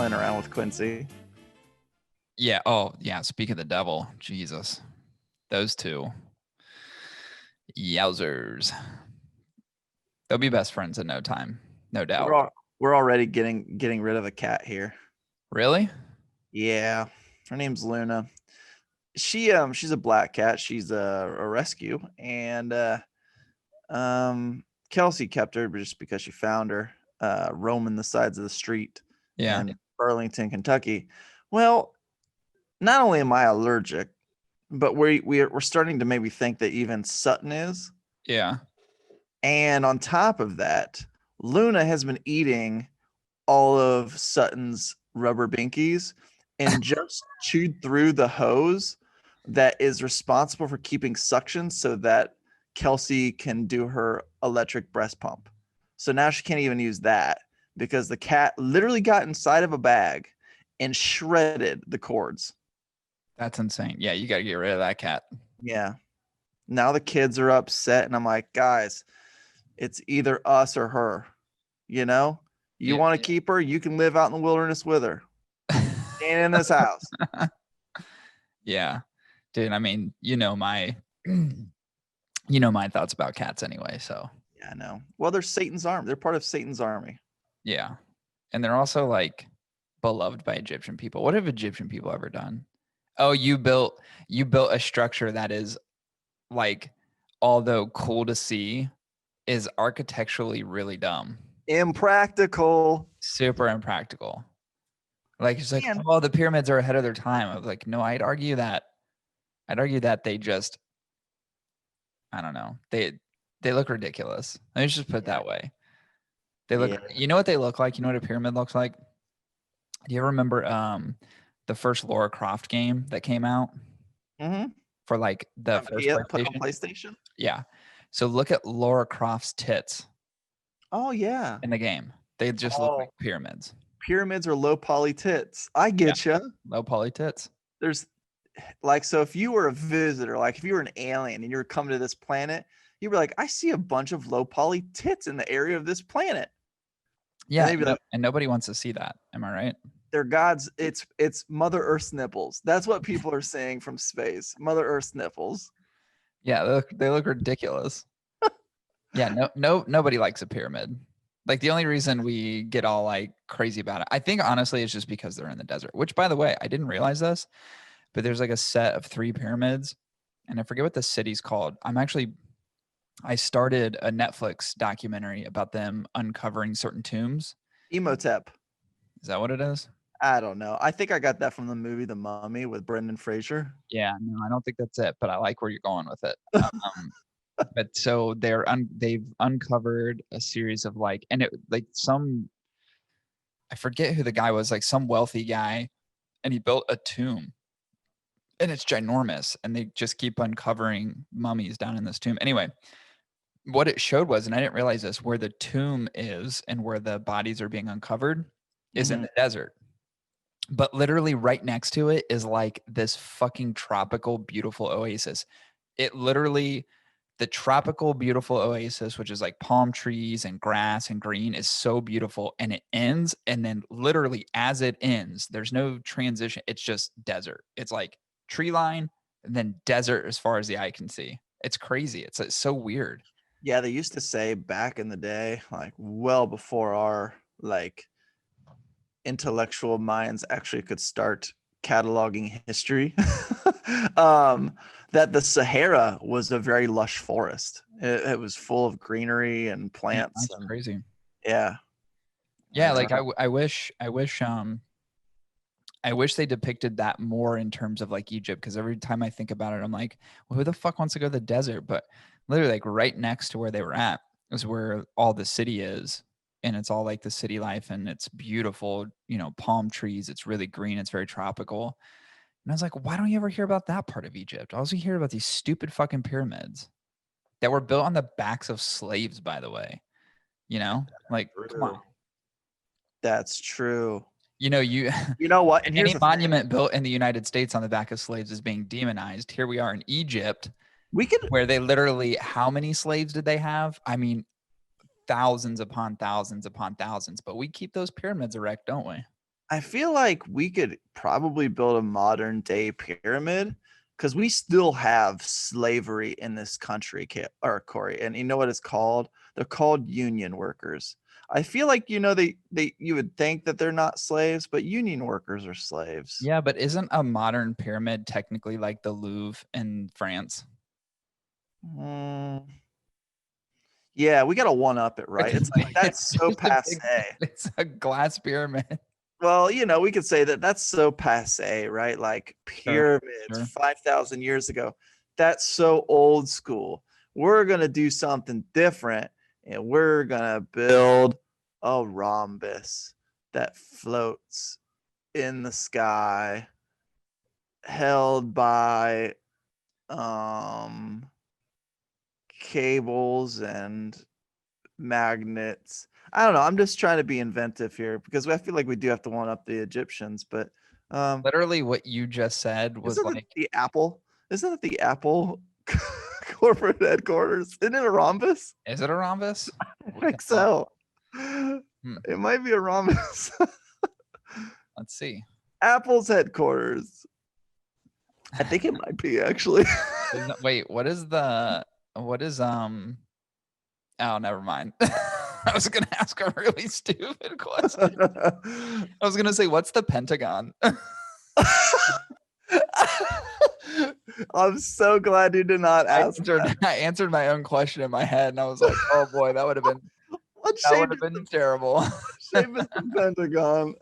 playing around with Quincy. Yeah. Oh, yeah. Speak of the devil, Jesus, those two, yowzers. They'll be best friends in no time, no doubt. We're already getting rid of a cat here. Really? Yeah, her name's Luna. She's a black cat. She's a rescue, and Kelsey kept her just because she found her roaming the sides of the street Yeah. in Burlington, Kentucky. Well, not only am I allergic, but we're starting to maybe think that even Sutton is. Yeah. And on top of that, Luna has been eating all of Sutton's rubber binkies and just chewed through the hose that is responsible for keeping suction so that Kelsey can do her electric breast pump. So now she can't even use that because the cat literally got inside of a bag and shredded the cords. That's insane. Yeah, you got to get rid of that cat. Yeah. Now the kids are upset, and I'm like, guys, it's either us or her. You know, you want to keep her, you can live out in the wilderness with her. Staying in this house. Yeah, dude. I mean, my thoughts about cats anyway. So Yeah, I know. Well, they're Satan's army. They're part of Satan's army. yeah, and they're also like beloved by Egyptian people. What have Egyptian people ever done? Oh, you built a structure that is like, although cool to see, is architecturally really dumb. Impractical. Super impractical. Like it's like, Man. oh, the pyramids are ahead of their time. I was like, no, I'd argue that they just, I don't know, they look ridiculous. Let me just put it that way. They look. You know what they look like? You know what a pyramid looks like? Do you ever remember the first Lara Croft game that came out? Mm-hmm. For like the first PlayStation? Yeah. So look at Lara Croft's tits. Oh yeah. In the game. They just look like pyramids. Pyramids are low poly tits. I get you. Low poly tits. There's like, so if you were a visitor, like if you were an alien and you're coming to this planet, you were like, I see a bunch of low poly tits in the area of this planet. Yeah. And nobody wants to see that. Am I right? They're God's. It's Mother Earth's nipples. That's what people are saying from space. Mother Earth's nipples. Yeah, they look ridiculous. Yeah, nobody likes a pyramid. Like the only reason we get all like crazy about it, I think honestly, it's just because they're in the desert. Which, by the way, I didn't realize this, but there's like a set of 3 pyramids, and I forget what the city's called. I started a Netflix documentary about them uncovering certain tombs. Imhotep. Is that what it is? I don't know. I think I got that from the movie The Mummy with Brendan Fraser. Yeah, no, I don't think that's it, but I like where you're going with it. But so they've uncovered a series of like, and it like I forget who the guy was, like some wealthy guy, and he built a tomb, and it's ginormous, and they just keep uncovering mummies down in this tomb. Anyway, what it showed was, and I didn't realize this, where the tomb is and where the bodies are being uncovered is in the desert. But literally right next to it is like this fucking tropical, beautiful oasis. It literally, the tropical, beautiful oasis, which is like palm trees and grass and green, is so beautiful. And it ends. And then literally as it ends, there's no transition. It's just desert. It's like tree line and then desert as far as the eye can see. It's crazy. It's so weird. Yeah, they used to say back in the day, like well before our like intellectual minds actually could start cataloging history, that the Sahara was a very lush forest. It was full of greenery and plants. That's crazy. Yeah. Yeah, like I wish they depicted that more in terms of like Egypt, because every time I think about it, I'm like, well, who the fuck wants to go to the desert? But literally like right next to where they were at is where all the city is. And it's all like the city life, and it's beautiful, palm trees. It's really green. It's very tropical. And I was like, why don't you ever hear about that part of Egypt? I also hear about these stupid fucking pyramids that were built on the backs of slaves, by the way. Like, come on. That's true. You know what? And any monument built in the United States on the back of slaves is being demonized. Here we are in Egypt, where they literally, how many slaves did they have? I mean, thousands upon thousands upon thousands, but we keep those pyramids erect, don't we? I feel like we could probably build a modern day pyramid because we still have slavery in this country, Corey. And you know what it's called? They're called union workers. I feel like you would think that they're not slaves, but union workers are slaves. Yeah, but isn't a modern pyramid technically like the Louvre in France? Mm, yeah, we got to one up it, right? It's like that's so passe. It's a glass pyramid. Well, we could say that that's so passe, right? Like Sure, pyramids sure. 5,000 years ago. That's so old school. We're going to do something different and we're going to build a rhombus that floats in the sky held by cables and magnets. I don't know. I'm just trying to be inventive here because I feel like we do have to one up the Egyptians, but Literally what you just said was isn't it like, the Apple? Isn't it the Apple corporate headquarters? Isn't it a rhombus? is it a rhombus? I think so. Hmm. It might be a rhombus. Let's see. Apple's headquarters. I think it might be actually. Wait, what is oh, never mind. I was gonna ask a really stupid question. I was gonna say, what's the Pentagon? I'm so glad you did not ask. I answered my own question in my head, and I was like, "Oh boy, that would have been terrible." What shape is the Pentagon?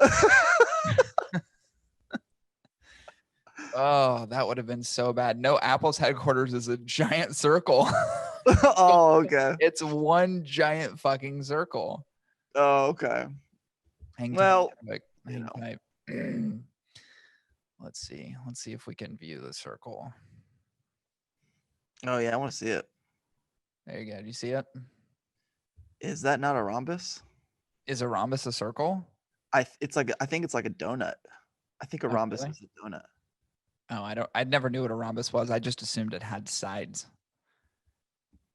Oh, that would have been so bad. No, Apple's headquarters is a giant circle. Oh, okay. It's one giant fucking circle. Oh, okay. Hang well, tight. Let's see if we can view the circle. Oh yeah, I want to see it. There you go. Do you see it? Is that not a rhombus? Is a rhombus a circle? I think it's like a donut. I think a rhombus is a donut. Oh, I never knew what a rhombus was. I just assumed it had sides.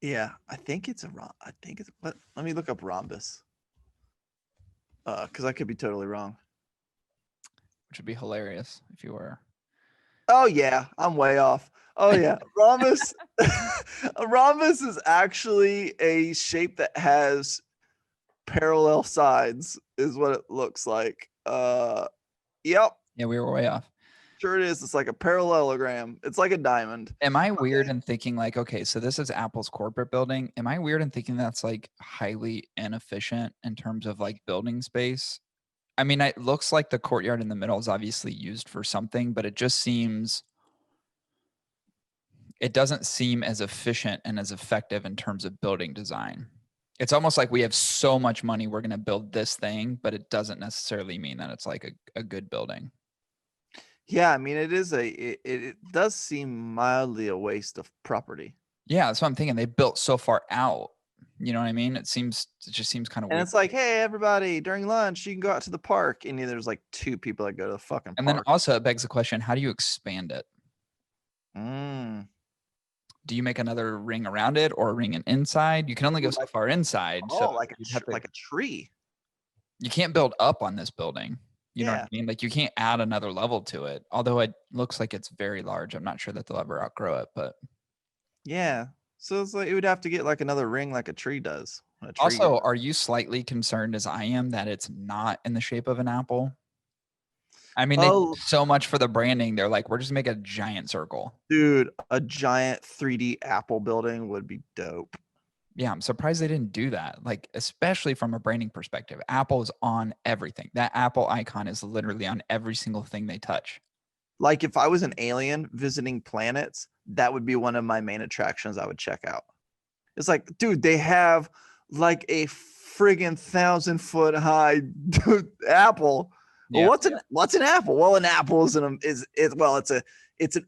Yeah, I think it's let me look up rhombus. Because I could be totally wrong. Which would be hilarious if you were. Oh yeah, I'm way off. Oh yeah, rhombus. A rhombus is actually a shape that has parallel sides, is what it looks like. Yep. Yeah, we were way off. Sure it is. It's like a parallelogram. It's like a diamond. Am I weird in thinking like, okay, so this is Apple's corporate building. Am I weird in thinking that's like highly inefficient in terms of like building space? I mean, it looks like the courtyard in the middle is obviously used for something, but it doesn't seem as efficient and as effective in terms of building design. It's almost like we have so much money, we're going to build this thing, but it doesn't necessarily mean that it's like a good building. Yeah, I mean, it does seem mildly a waste of property. Yeah, that's what I'm thinking. They built so far out. You know what I mean? It just seems kind of weird. And it's like, hey, everybody, during lunch, you can go out to the park. And there's like two people that go to the fucking park. And then also it begs the question, how do you expand it? Do you make another ring around it or a ring inside? You can only go so far inside. So like a tree. You can't build up on this building. You know what I Yeah. mean? Like you can't add another level to it. Although it looks like it's very large. I'm not sure that they'll ever outgrow it, but Yeah. So it's like it would have to get like another ring like a tree does. also, are you slightly concerned as I am that it's not in the shape of an apple? I mean, they do so much for the branding. They're like, we're just make a giant circle. Dude, a giant 3D Apple building would be dope. Yeah, I'm surprised they didn't do that. Like, especially from a branding perspective, Apple's on everything. That Apple icon is literally on every single thing they touch. Like if I was an alien visiting planets, that would be one of my main attractions I would check out. It's like, dude, they have like a friggin' 1,000-foot high apple. Yeah. Well, what's an apple? Well, an apple it's an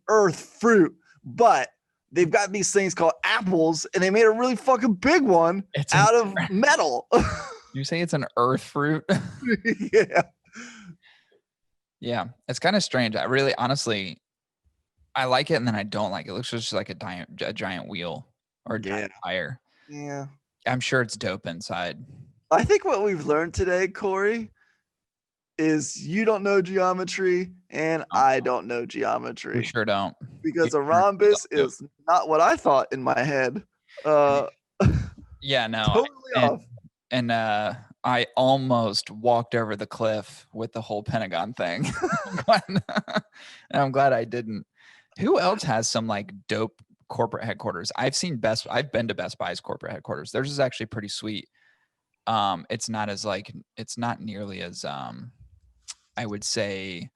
earth fruit, but they've got these things called apples, and they made a really fucking big one out of metal. You say it's an earth fruit? Yeah. Yeah, it's kind of strange. I really, honestly, I like it, and then I don't like it. It looks just like a giant wheel or a giant tire. Yeah. I'm sure it's dope inside. I think what we've learned today, Corey, is you don't know geometry and No, I don't know we geometry sure don't. because a We sure rhombus don't. is not what I thought in my head. Uh, Yeah, no. totally off. And I almost walked over the cliff with the whole Pentagon thing. And I'm glad I didn't. Who else has some like dope corporate headquarters? I've been to Best Buy's corporate headquarters. Theirs is actually pretty sweet. It's not nearly as I would say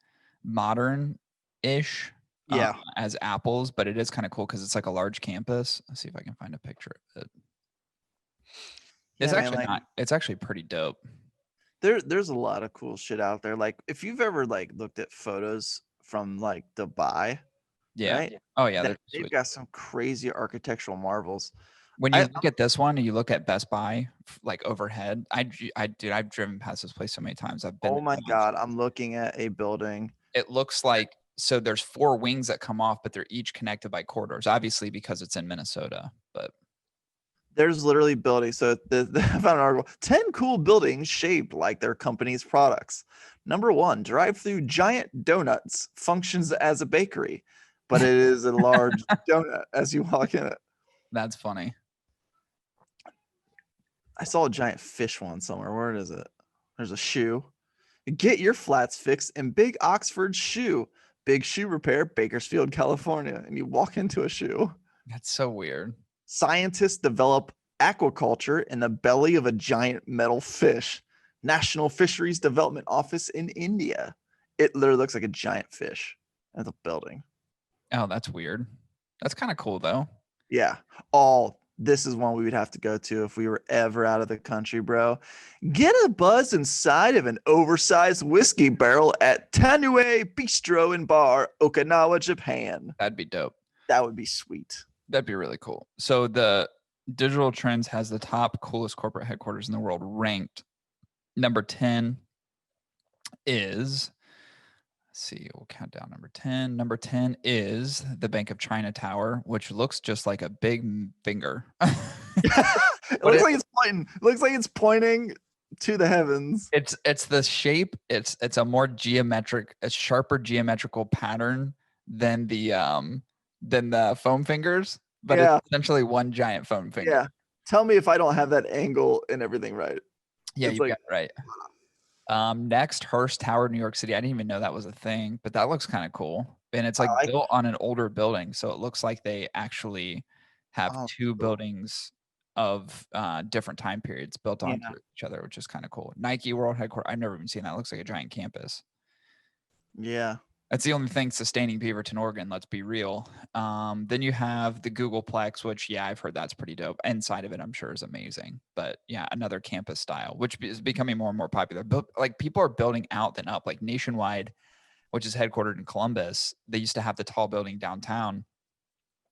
modern-ish Yeah. as Apple's, but it is kind of cool because it's like a large campus. Let's see if I can find a picture of it. It's Yeah, man, actually like not. It's actually pretty dope. there's a lot of cool shit out there. Like if you've ever like looked at photos from like Dubai, Yeah. right? Oh yeah, That they're they've sweet. got some crazy architectural marvels. When you I look at this one and you look at Best Buy, like overhead, dude, I've driven past this place so many times. I've been oh there my once. god, I'm looking at a building. It looks like so there's 4 wings that come off, but they're each connected by corridors. Obviously, because it's in Minnesota. But There's literally buildings. So I found an article 10 cool buildings shaped like their company's products. Number one, drive through giant donuts functions as a bakery, but it is a large donut as you walk in it. that's funny. I saw a giant fish one somewhere. Where is it? There's a shoe. Get your flats fixed in Big Oxford Shoe. Big Shoe Repair, Bakersfield, California. And you walk into a shoe. That's so weird. Scientists develop aquaculture in the belly of a giant metal fish. National Fisheries Development Office in India. It literally looks like a giant fish at the building. Oh, that's weird. That's kind of cool though. Yeah. This is one we would have to go to if we were ever out of the country, bro. Get a buzz inside of an oversized whiskey barrel at Tanue Bistro and Bar, Okinawa, Japan. That'd be dope. That would be sweet. That'd be really cool. So the Digital Trends has the top coolest corporate headquarters in the world ranked. Number 10 is, let's see, we'll count down number 10. Number 10 is the Bank of China Tower, which looks just like a big finger. It looks like it's pointing. It looks like it's pointing to the heavens. It's the shape. It's a more a sharper geometrical pattern than the foam fingers, but Yeah. it's essentially one giant foam finger. Yeah. Tell me if I don't have that angle and everything right. Yeah, It's you like- got it right. Next, Hearst Tower, New York City. I didn't even know that was a thing, but that looks kind of cool. And it's like built on an older building, so it looks like they actually have 2 buildings of different time periods built onto each other, which is kind of cool. Nike World Headquarters. I've never even seen that. It looks like a giant campus. Yeah. That's the only thing sustaining Beaverton, Oregon. Let's be real. Then you have the Googleplex, which, yeah, I've heard that's pretty dope. Inside of it, I'm sure is amazing. But yeah, another campus style, which is becoming more and more popular. But like people are building out than up. Like Nationwide, which is headquartered in Columbus, they used to have the tall building downtown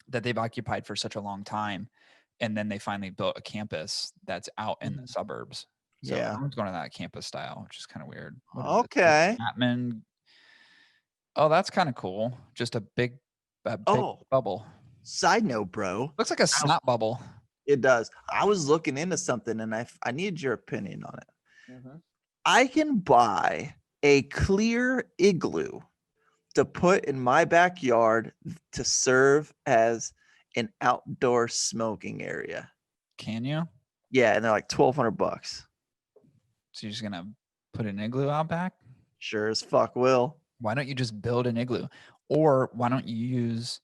that they've occupied for such a long time. And then they finally built a campus that's out in the suburbs. So everyone's going to that campus style, which is kind of weird. Okay. Chapman. Oh, that's kind of cool. Just a big bubble. Side note, bro. Looks like a snot bubble. It does. I was looking into something and I need your opinion on it. I can buy a clear igloo to put in my backyard to serve as an outdoor smoking area. Can you? Yeah, and they're like $1,200. So you're just gonna put an igloo out back? Sure as fuck will. Why don't you just build an igloo? Or why don't you use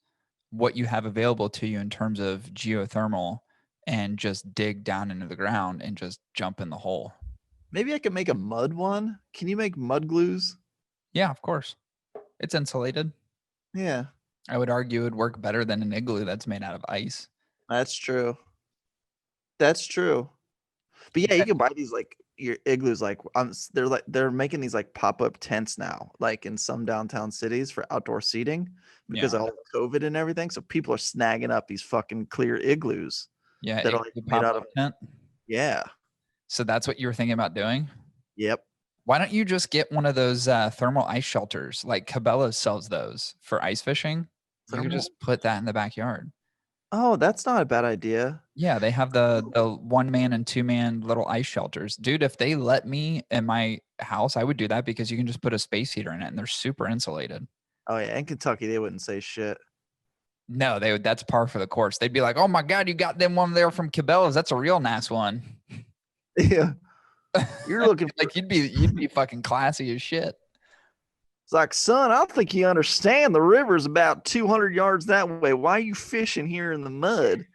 what you have available to you in terms of geothermal and just dig down into the ground and just jump in the hole? Maybe I could make a mud one. Can you make mud glues? Yeah, of course. It's insulated. Yeah. I would argue it would work better than an igloo that's made out of ice. That's true. That's true. But yeah, you can buy these like your igloos they're making these like pop-up tents now, like in some downtown cities for outdoor seating because of all COVID and everything. So people are snagging up these fucking clear igloos. Yeah, that are like made out of tent. Yeah. So that's what you were thinking about doing? Yep. Why don't you just get one of those thermal ice shelters? Like Cabela's sells those for ice fishing. You could just put that in the backyard. Oh, that's not a bad idea. Yeah, they have the 1-man and 2-man little ice shelters. Dude, if they let me and my house, I would do that because you can just put a space heater in it and they're super insulated. Oh yeah, in Kentucky they wouldn't say shit. No, they would. That's par for the course. They'd be like, "Oh my god, you got them one there from Cabela's. That's a real nice one." Yeah, you're looking for, Like you'd be fucking classy as shit. it's like, son, I don't think you understand. The river's about 200 yards that way. Why are you fishing here in the mud?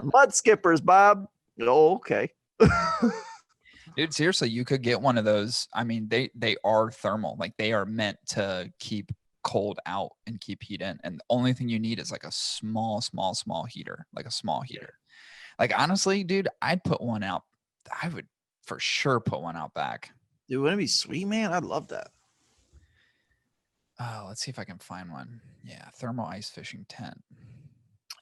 Mud skippers, Bob. Oh, okay. Dude, seriously, you could get one of those. I mean, they are thermal. Like they are meant to keep cold out and keep heat in. And the only thing you need is like a small heater, like a small heater. Like honestly, dude, I'd put one out. I would for sure put one out back. Dude, wouldn't it be sweet, man? I'd love that. Oh, let's see if I can find one. Yeah, thermal ice fishing tent.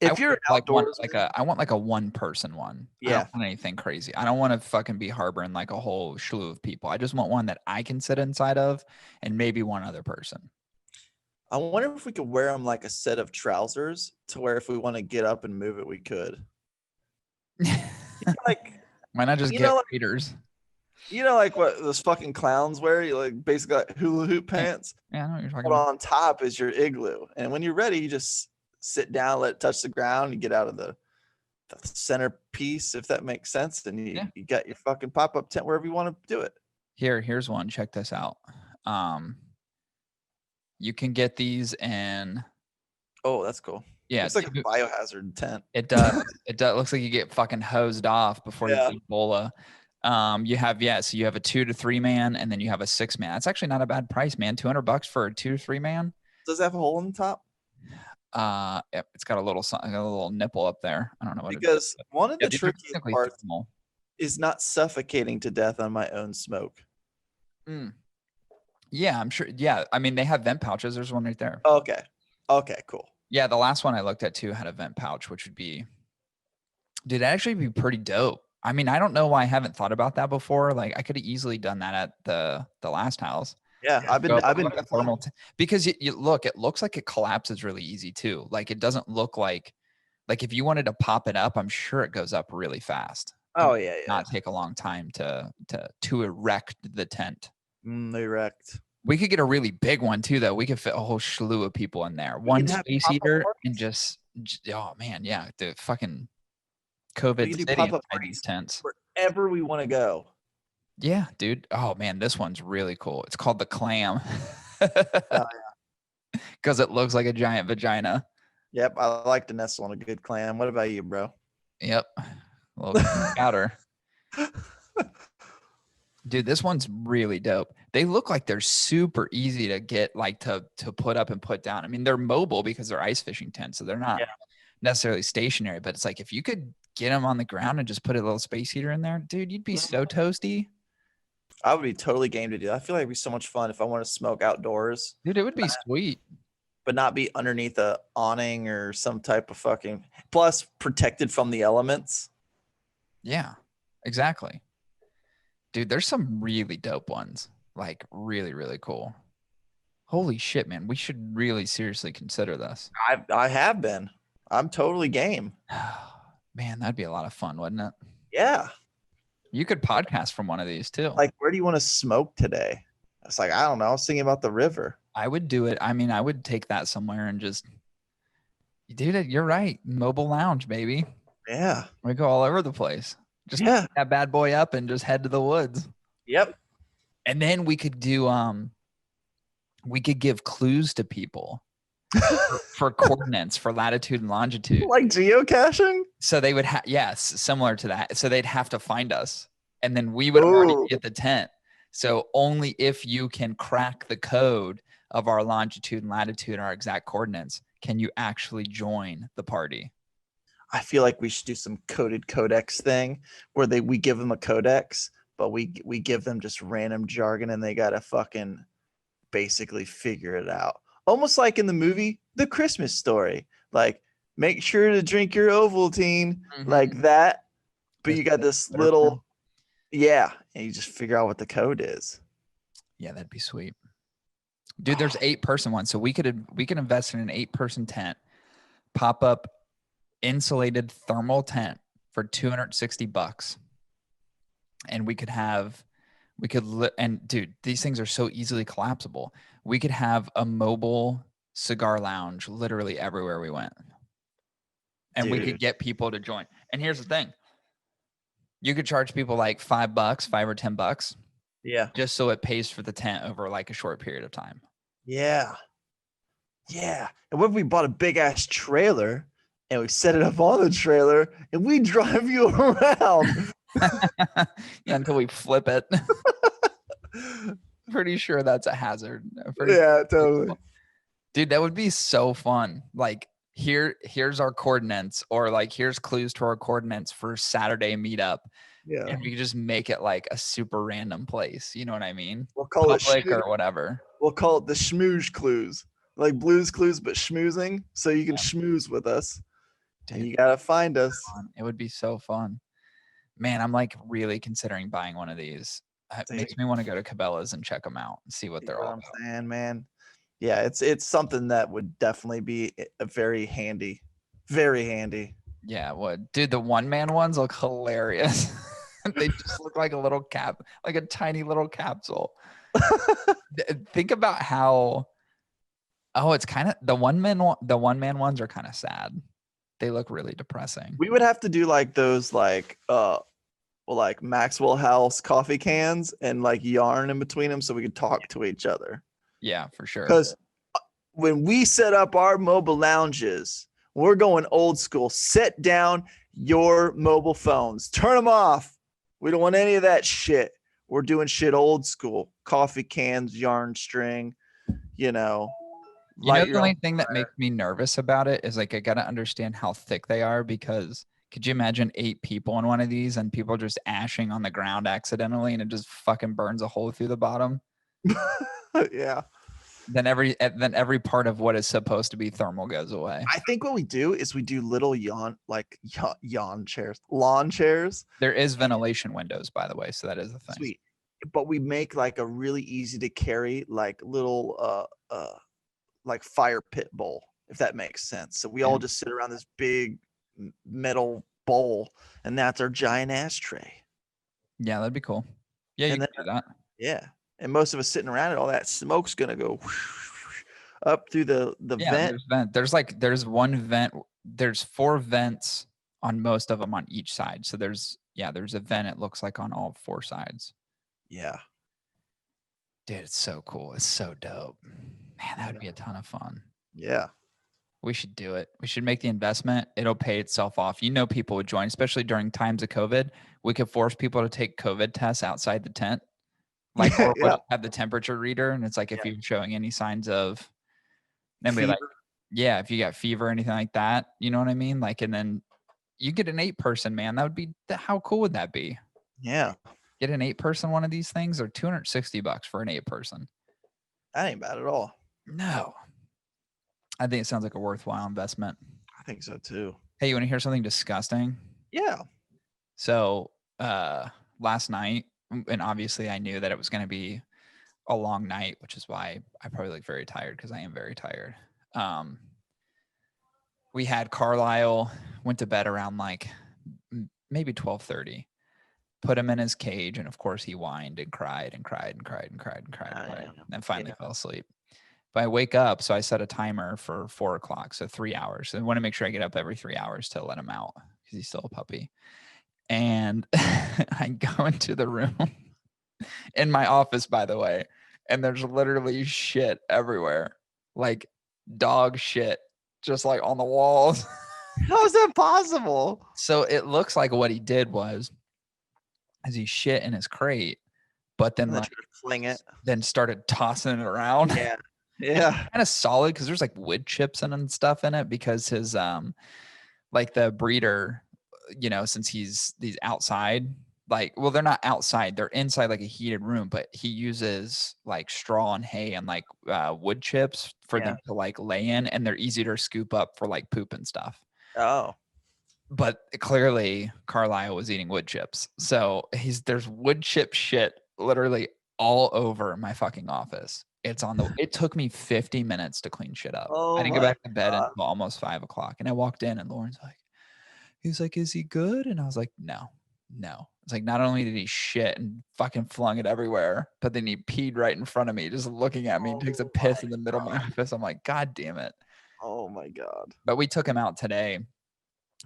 If you're like one, outdoors, I want like a one person one. I yeah, don't want anything crazy. I don't want to fucking be harboring like a whole slew of people. I just want one that I can sit inside of and maybe one other person. I wonder if we could wear them like a set of trousers to where if we want to get up and move it, we could. Like, Why not just you get know, like, readers? you know, like what those fucking clowns wear, you like basically like hula hoop pants. Yeah, I know what you're talking But about. on top is your igloo, and when you're ready, you just sit down, let it touch the ground, you get out of the centerpiece, if that makes sense, and you got your fucking pop-up tent wherever you want to do it. Here's one. Check this out. You can get these in. Oh, that's cool. Yeah, it's like a biohazard tent. It does. It does. It looks like you get fucking hosed off before you do Ebola. You have so you have a 2 to 3 man, and then you have a 6 man. That's actually not a bad price, man. $200 for a 2 to 3 man. Does it have a hole in the top? Yep, it's got a little nipple up there. I don't know what because it is. One of the trickiest parts is not suffocating to death on my own smoke. Yeah, I'm sure. Yeah, I mean they have vent pouches. There's one right there. Okay, cool. Yeah, the last one I looked at too had a vent pouch, which would be, dude, actually be pretty dope. I mean, I don't know why I haven't thought about that before. Like, I could have easily done that at the last house. Yeah, I've been like a thermal because you look, it looks like it collapses really easy too. Like, it doesn't look like if you wanted to pop it up, I'm sure it goes up really fast. Oh yeah, not take a long time to erect the tent. Erect. We could get a really big one too, though. We could fit a whole slew of people in there. One space heater and just oh man, yeah, the fucking COVID city these tents wherever we want to go. Yeah, dude. Oh man, this one's really cool. It's called the Clam. Oh, yeah. Because it looks like a giant vagina. Yep, I like to nestle on a good clam. What about you, bro? Yep, a little powder. Dude, this one's really dope. They look like they're super easy to get, like to put up and put down. I mean, they're mobile because they're ice fishing tents, so they're not necessarily stationary. But it's like if you could get them on the ground and just put a little space heater in there, dude, you'd be so toasty. I would be totally game to do that. I feel like it'd be so much fun if I want to smoke outdoors. Dude, it would be sweet. But not be underneath a awning or some type of fucking, plus protected from the elements. Yeah, exactly. Dude, there's some really dope ones. Like really, really cool. Holy shit, man. We should really seriously consider this. I have been. I'm totally game. Man, that'd be a lot of fun, wouldn't it? Yeah. You could podcast from one of these too. Like, where do you want to smoke today? It's like, I don't know. I was thinking about the river. I would do it. I mean, I would take that somewhere and just, dude, you're right. Mobile lounge, baby. Yeah. We go all over the place. Just pick that bad boy up and just head to the woods. Yep. And then we could do, we could give clues to people for coordinates, for latitude and longitude. Like geocaching? So they would have, yes, similar to that. So they'd have to find us. And then we would already be at the tent. So only if you can crack the code of our longitude and latitude and our exact coordinates can you actually join the party. I feel like we should do some coded codex thing where we give them a codex, but we give them just random jargon and they gotta fucking basically figure it out. Almost like in the movie The Christmas Story. Like, make sure to drink your Ovaltine, like that. But you got this little, and you just figure out what the code is. Yeah, that'd be sweet. Dude, there's 8-person ones. So we could invest in an 8-person tent, pop up insulated thermal tent for $260. And we could have We could, and dude, these things are so easily collapsible. We could have a mobile cigar lounge literally everywhere we went. And we could get people to join. And here's the thing. You could charge people like $5, $5 or $10. Yeah. Just so it pays for the tent over like a short period of time. Yeah. Yeah. And what if we bought a big ass trailer and we set it up on the trailer and we drive you around? Yeah, until we flip it. Pretty sure that's a hazard. Yeah, totally. Dude, that would be so fun. Like, here's our coordinates, or like here's clues to our coordinates for Saturday meetup. Yeah. And we could just make it like a super random place. You know what I mean? We'll call Public it or whatever. We'll call it the schmooze clues. Like Blues Clues, but schmoozing. So you can schmooze with us. Dude, and you gotta find us. It would be so fun. Man, I'm like really considering buying one of these. It makes me want to go to Cabela's and check them out and see what they're all about. Saying, man. Yeah, it's something that would definitely be a very handy. Very handy. Yeah, what? Dude, the one-man ones look hilarious. They just look like a little cap, like a tiny little capsule. Think about how it's kind of the one-man ones are kind of sad. They look really depressing. We would have to do like those like Maxwell House coffee cans and like yarn in between them so we could talk to each other. Yeah, for sure. Because when we set up our mobile lounges, we're going old school. Set down your mobile phones. Turn them off. We don't want any of that shit. We're doing shit old school. Coffee cans, yarn string, You know, the only thing that makes me nervous about it is like I got to understand how thick they are, because could you imagine 8 people in one of these and people just ashing on the ground accidentally and it just fucking burns a hole through the bottom? Yeah. Then every part of what is supposed to be thermal goes away. I think what we do is we do little yawn chairs, lawn chairs. There is ventilation windows, by the way, so that is the thing. Sweet. But we make like a really easy to carry like little like fire pit bowl, if that makes sense. So we all just sit around this big metal bowl, and that's our giant ashtray. Yeah, that'd be cool. Yeah, you can do that. Yeah, and most of us sitting around it, all that smoke's gonna go up through the vent. There's one vent. There's 4 vents on most of them on each side. So there's a vent. It looks like on all 4 sides. Yeah, dude, it's so cool. It's so dope. Man, that would be a ton of fun. Yeah. We should do it. We should make the investment. It'll pay itself off. You know, people would join, especially during times of COVID. We could force people to take COVID tests outside the tent. Like, or have the temperature reader. And it's like, if you're showing any signs of, like, if you got fever or anything like that, you know what I mean? Like, and then you get an 8-person, man. That would be, how cool would that be? Yeah. Get an 8-person one of these things, or $260 for an 8-person. That ain't bad at all. No. I think it sounds like a worthwhile investment. I think so too. Hey, you want to hear something disgusting? Yeah. So last night, and obviously I knew that it was going to be a long night, which is why I probably look very tired, because I am very tired. We had Carlisle, went to bed around like maybe 12:30. Put him in his cage, and of course he whined and cried and cried and cried and cried and cried and cried, and then finally fell asleep. But I wake up, so I set a timer for 4 o'clock, so 3 hours. So I want to make sure I get up every 3 hours to let him out, because he's still a puppy. And I go into the room in my office, by the way, and there's literally shit everywhere, like dog shit, just like on the walls. How is that possible? So it looks like what he did was, as he shit in his crate, but then like fling it, then started tossing it around. Yeah. Kind of solid, because there's like wood chips and stuff in it, because his like the breeder, you know, since he's outside, like, well, they're not outside, they're inside like a heated room, but he uses like straw and hay and like wood chips for them to like lay in, and they're easy to scoop up for like poop and stuff. Oh. But clearly Carlisle was eating wood chips. So there's wood chip shit literally all over my fucking office. It took me 50 minutes to clean shit up. I didn't go back to bed until almost 5 o'clock. And I walked in, and Lauren's like, he's like, is he good? And I was like, no. No. It's like, not only did he shit and fucking flung it everywhere, but then he peed right in front of me, just looking at me, and takes a piss in the middle of my office. I'm like, God damn it. Oh my God. But we took him out today,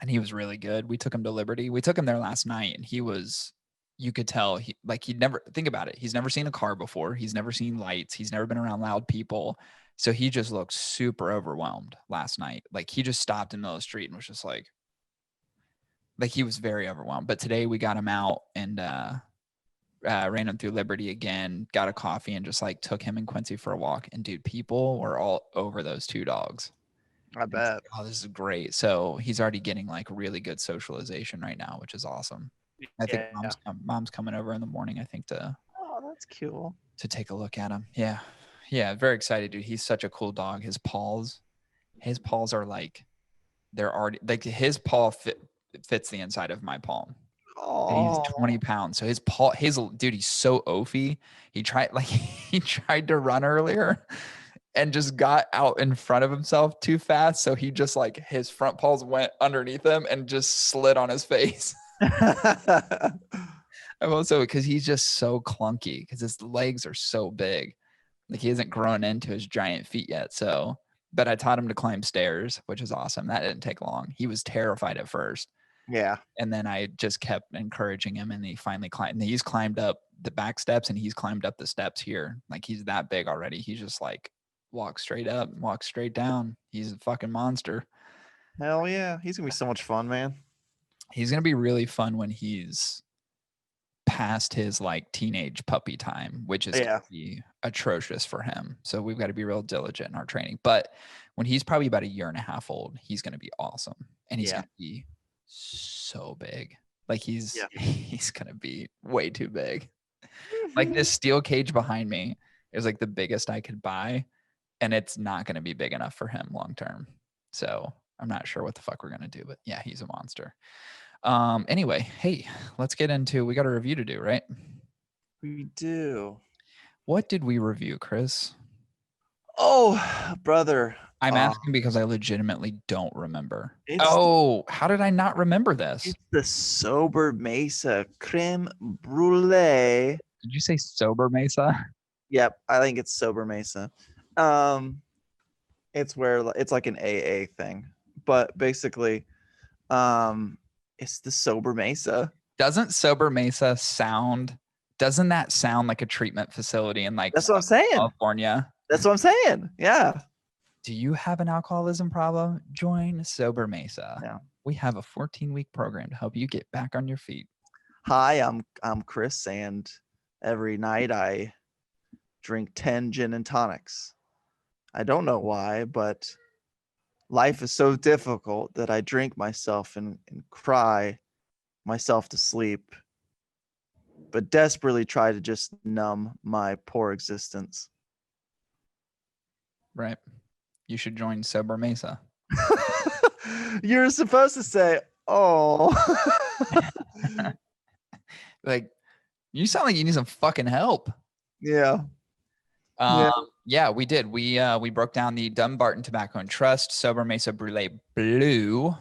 and he was really good. We took him to Liberty. We took him there last night, and you could tell he'd never, think about it. He's never seen a car before. He's never seen lights. He's never been around loud people. So he just looked super overwhelmed last night. Like, he just stopped in the middle of the street and was just like he was very overwhelmed. But today we got him out and ran him through Liberty again, got a coffee, and just like took him and Quincy for a walk. And dude, people were all over those two dogs. I bet. Like, oh, this is great. So he's already getting like really good socialization right now, which is awesome. I think mom's coming over in the morning, I think, Oh, that's cool. to take a look at him. Yeah. Yeah. Very excited, dude. He's such a cool dog. His paws are like, they're already like, his paw fits the inside of my palm. And he's 20 pounds. So dude, he's so oafy. He tried to run earlier and just got out in front of himself too fast. So he just like, his front paws went underneath him and just slid on his face. I'm also, because he's just so clunky, because his legs are so big. Like, he hasn't grown into his giant feet yet. So, but I taught him to climb stairs, which is awesome. That didn't take long. He was terrified at first. Yeah. And then I just kept encouraging him, and he finally climbed. He's climbed up the back steps, and he's climbed up the steps here. Like, he's that big already. He's just like, walk straight up, walk straight down. He's a fucking monster. Hell yeah. He's going to be so much fun, man. He's going to be really fun when he's past his like teenage puppy time, which is going to be atrocious for him. So we've got to be real diligent in our training. But when he's probably about 1.5 years old, he's going to be awesome. And he's going to be so big. Like, he's going to be way too big. Like, this steel cage behind me is like the biggest I could buy, and it's not going to be big enough for him long term. So I'm not sure what the fuck we're going to do, but yeah, he's a monster. Anyway, hey, let's get into, we got a review to do, right? We do. What did we review, Chris? Oh, brother. I'm asking because I legitimately don't remember. How did I not remember this? It's the Sobremesa Creme Brulee. Did you say Sobremesa? Yep, I think it's Sobremesa. It's where it's like an AA thing, but basically, it's the Sobremesa. Doesn't that sound like a treatment facility in like, that's what I'm saying, California? That's what I'm saying. Yeah. Do you have an alcoholism problem? Join Sobremesa. Yeah. We have a 14-week program to help you get back on your feet. Hi, I'm Chris, and every night I drink 10 gin and tonics. I don't know why, but life is so difficult that I drink myself and cry myself to sleep, but desperately try to just numb my poor existence. Right. You should join Sobremesa. You're supposed to say, oh. Like, you sound like you need some fucking help. Yeah. Yeah, we did. We broke down the Dunbarton Tobacco Trust Sobremesa Brûlée Blue.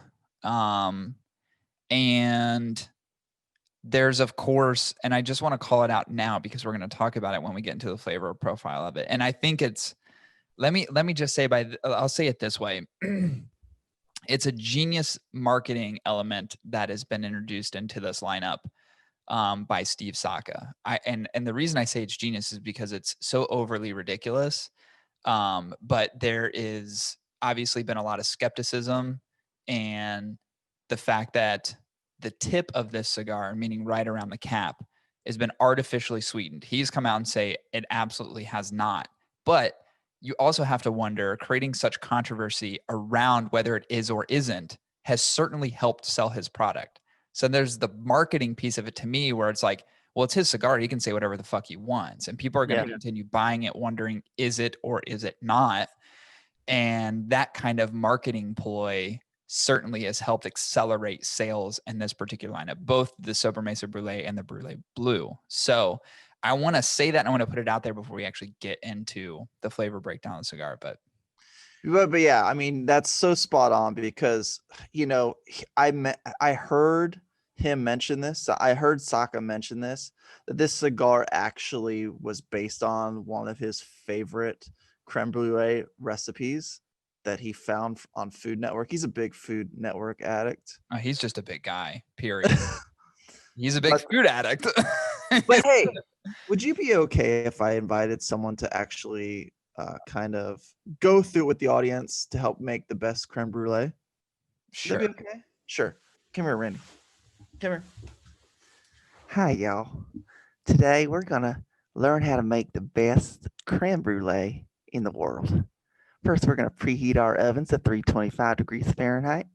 And there's, of course, and I just want to call it out now because we're going to talk about it when we get into the flavor profile of it. And I think it's, let me just say, I'll say it this way. It's a genius marketing element that has been introduced into this lineup by Steve Saka. And the reason I say it's genius is because it's so overly ridiculous. But there is obviously been a lot of skepticism, and the fact that the tip of this cigar, meaning right around the cap, has been artificially sweetened. He's come out and say it absolutely has not. But you also have to wonder, creating such controversy around whether it is or isn't has certainly helped sell his product. So there's the marketing piece of it to me where it's like, well, it's his cigar. He can say whatever the fuck he wants. And people are going to continue buying it, wondering, is it or is it not? And that kind of marketing ploy certainly has helped accelerate sales in this particular lineup, both the Sobremesa Brûlée and the Brûlée Blue. So I want to say that, and I want to put it out there before we actually get into the flavor breakdown of the cigar. But yeah, I mean, that's so spot on because, you know, I heard him mention this. So I heard Saka mention this, that this cigar actually was based on one of his favorite creme brulee recipes that he found on Food Network. He's a big Food Network addict. He's just a big guy, period. He's a big But food addict. but hey, would you be okay if I invited someone to actually kind of go through it with the audience to help make the best creme brulee? Would Sure. that be okay? Sure. Come here, Randy. Come here. Hi, y'all. Today we're gonna learn how to make the best creme brulee in the world. First, we're gonna preheat our ovens at 325 degrees Fahrenheit.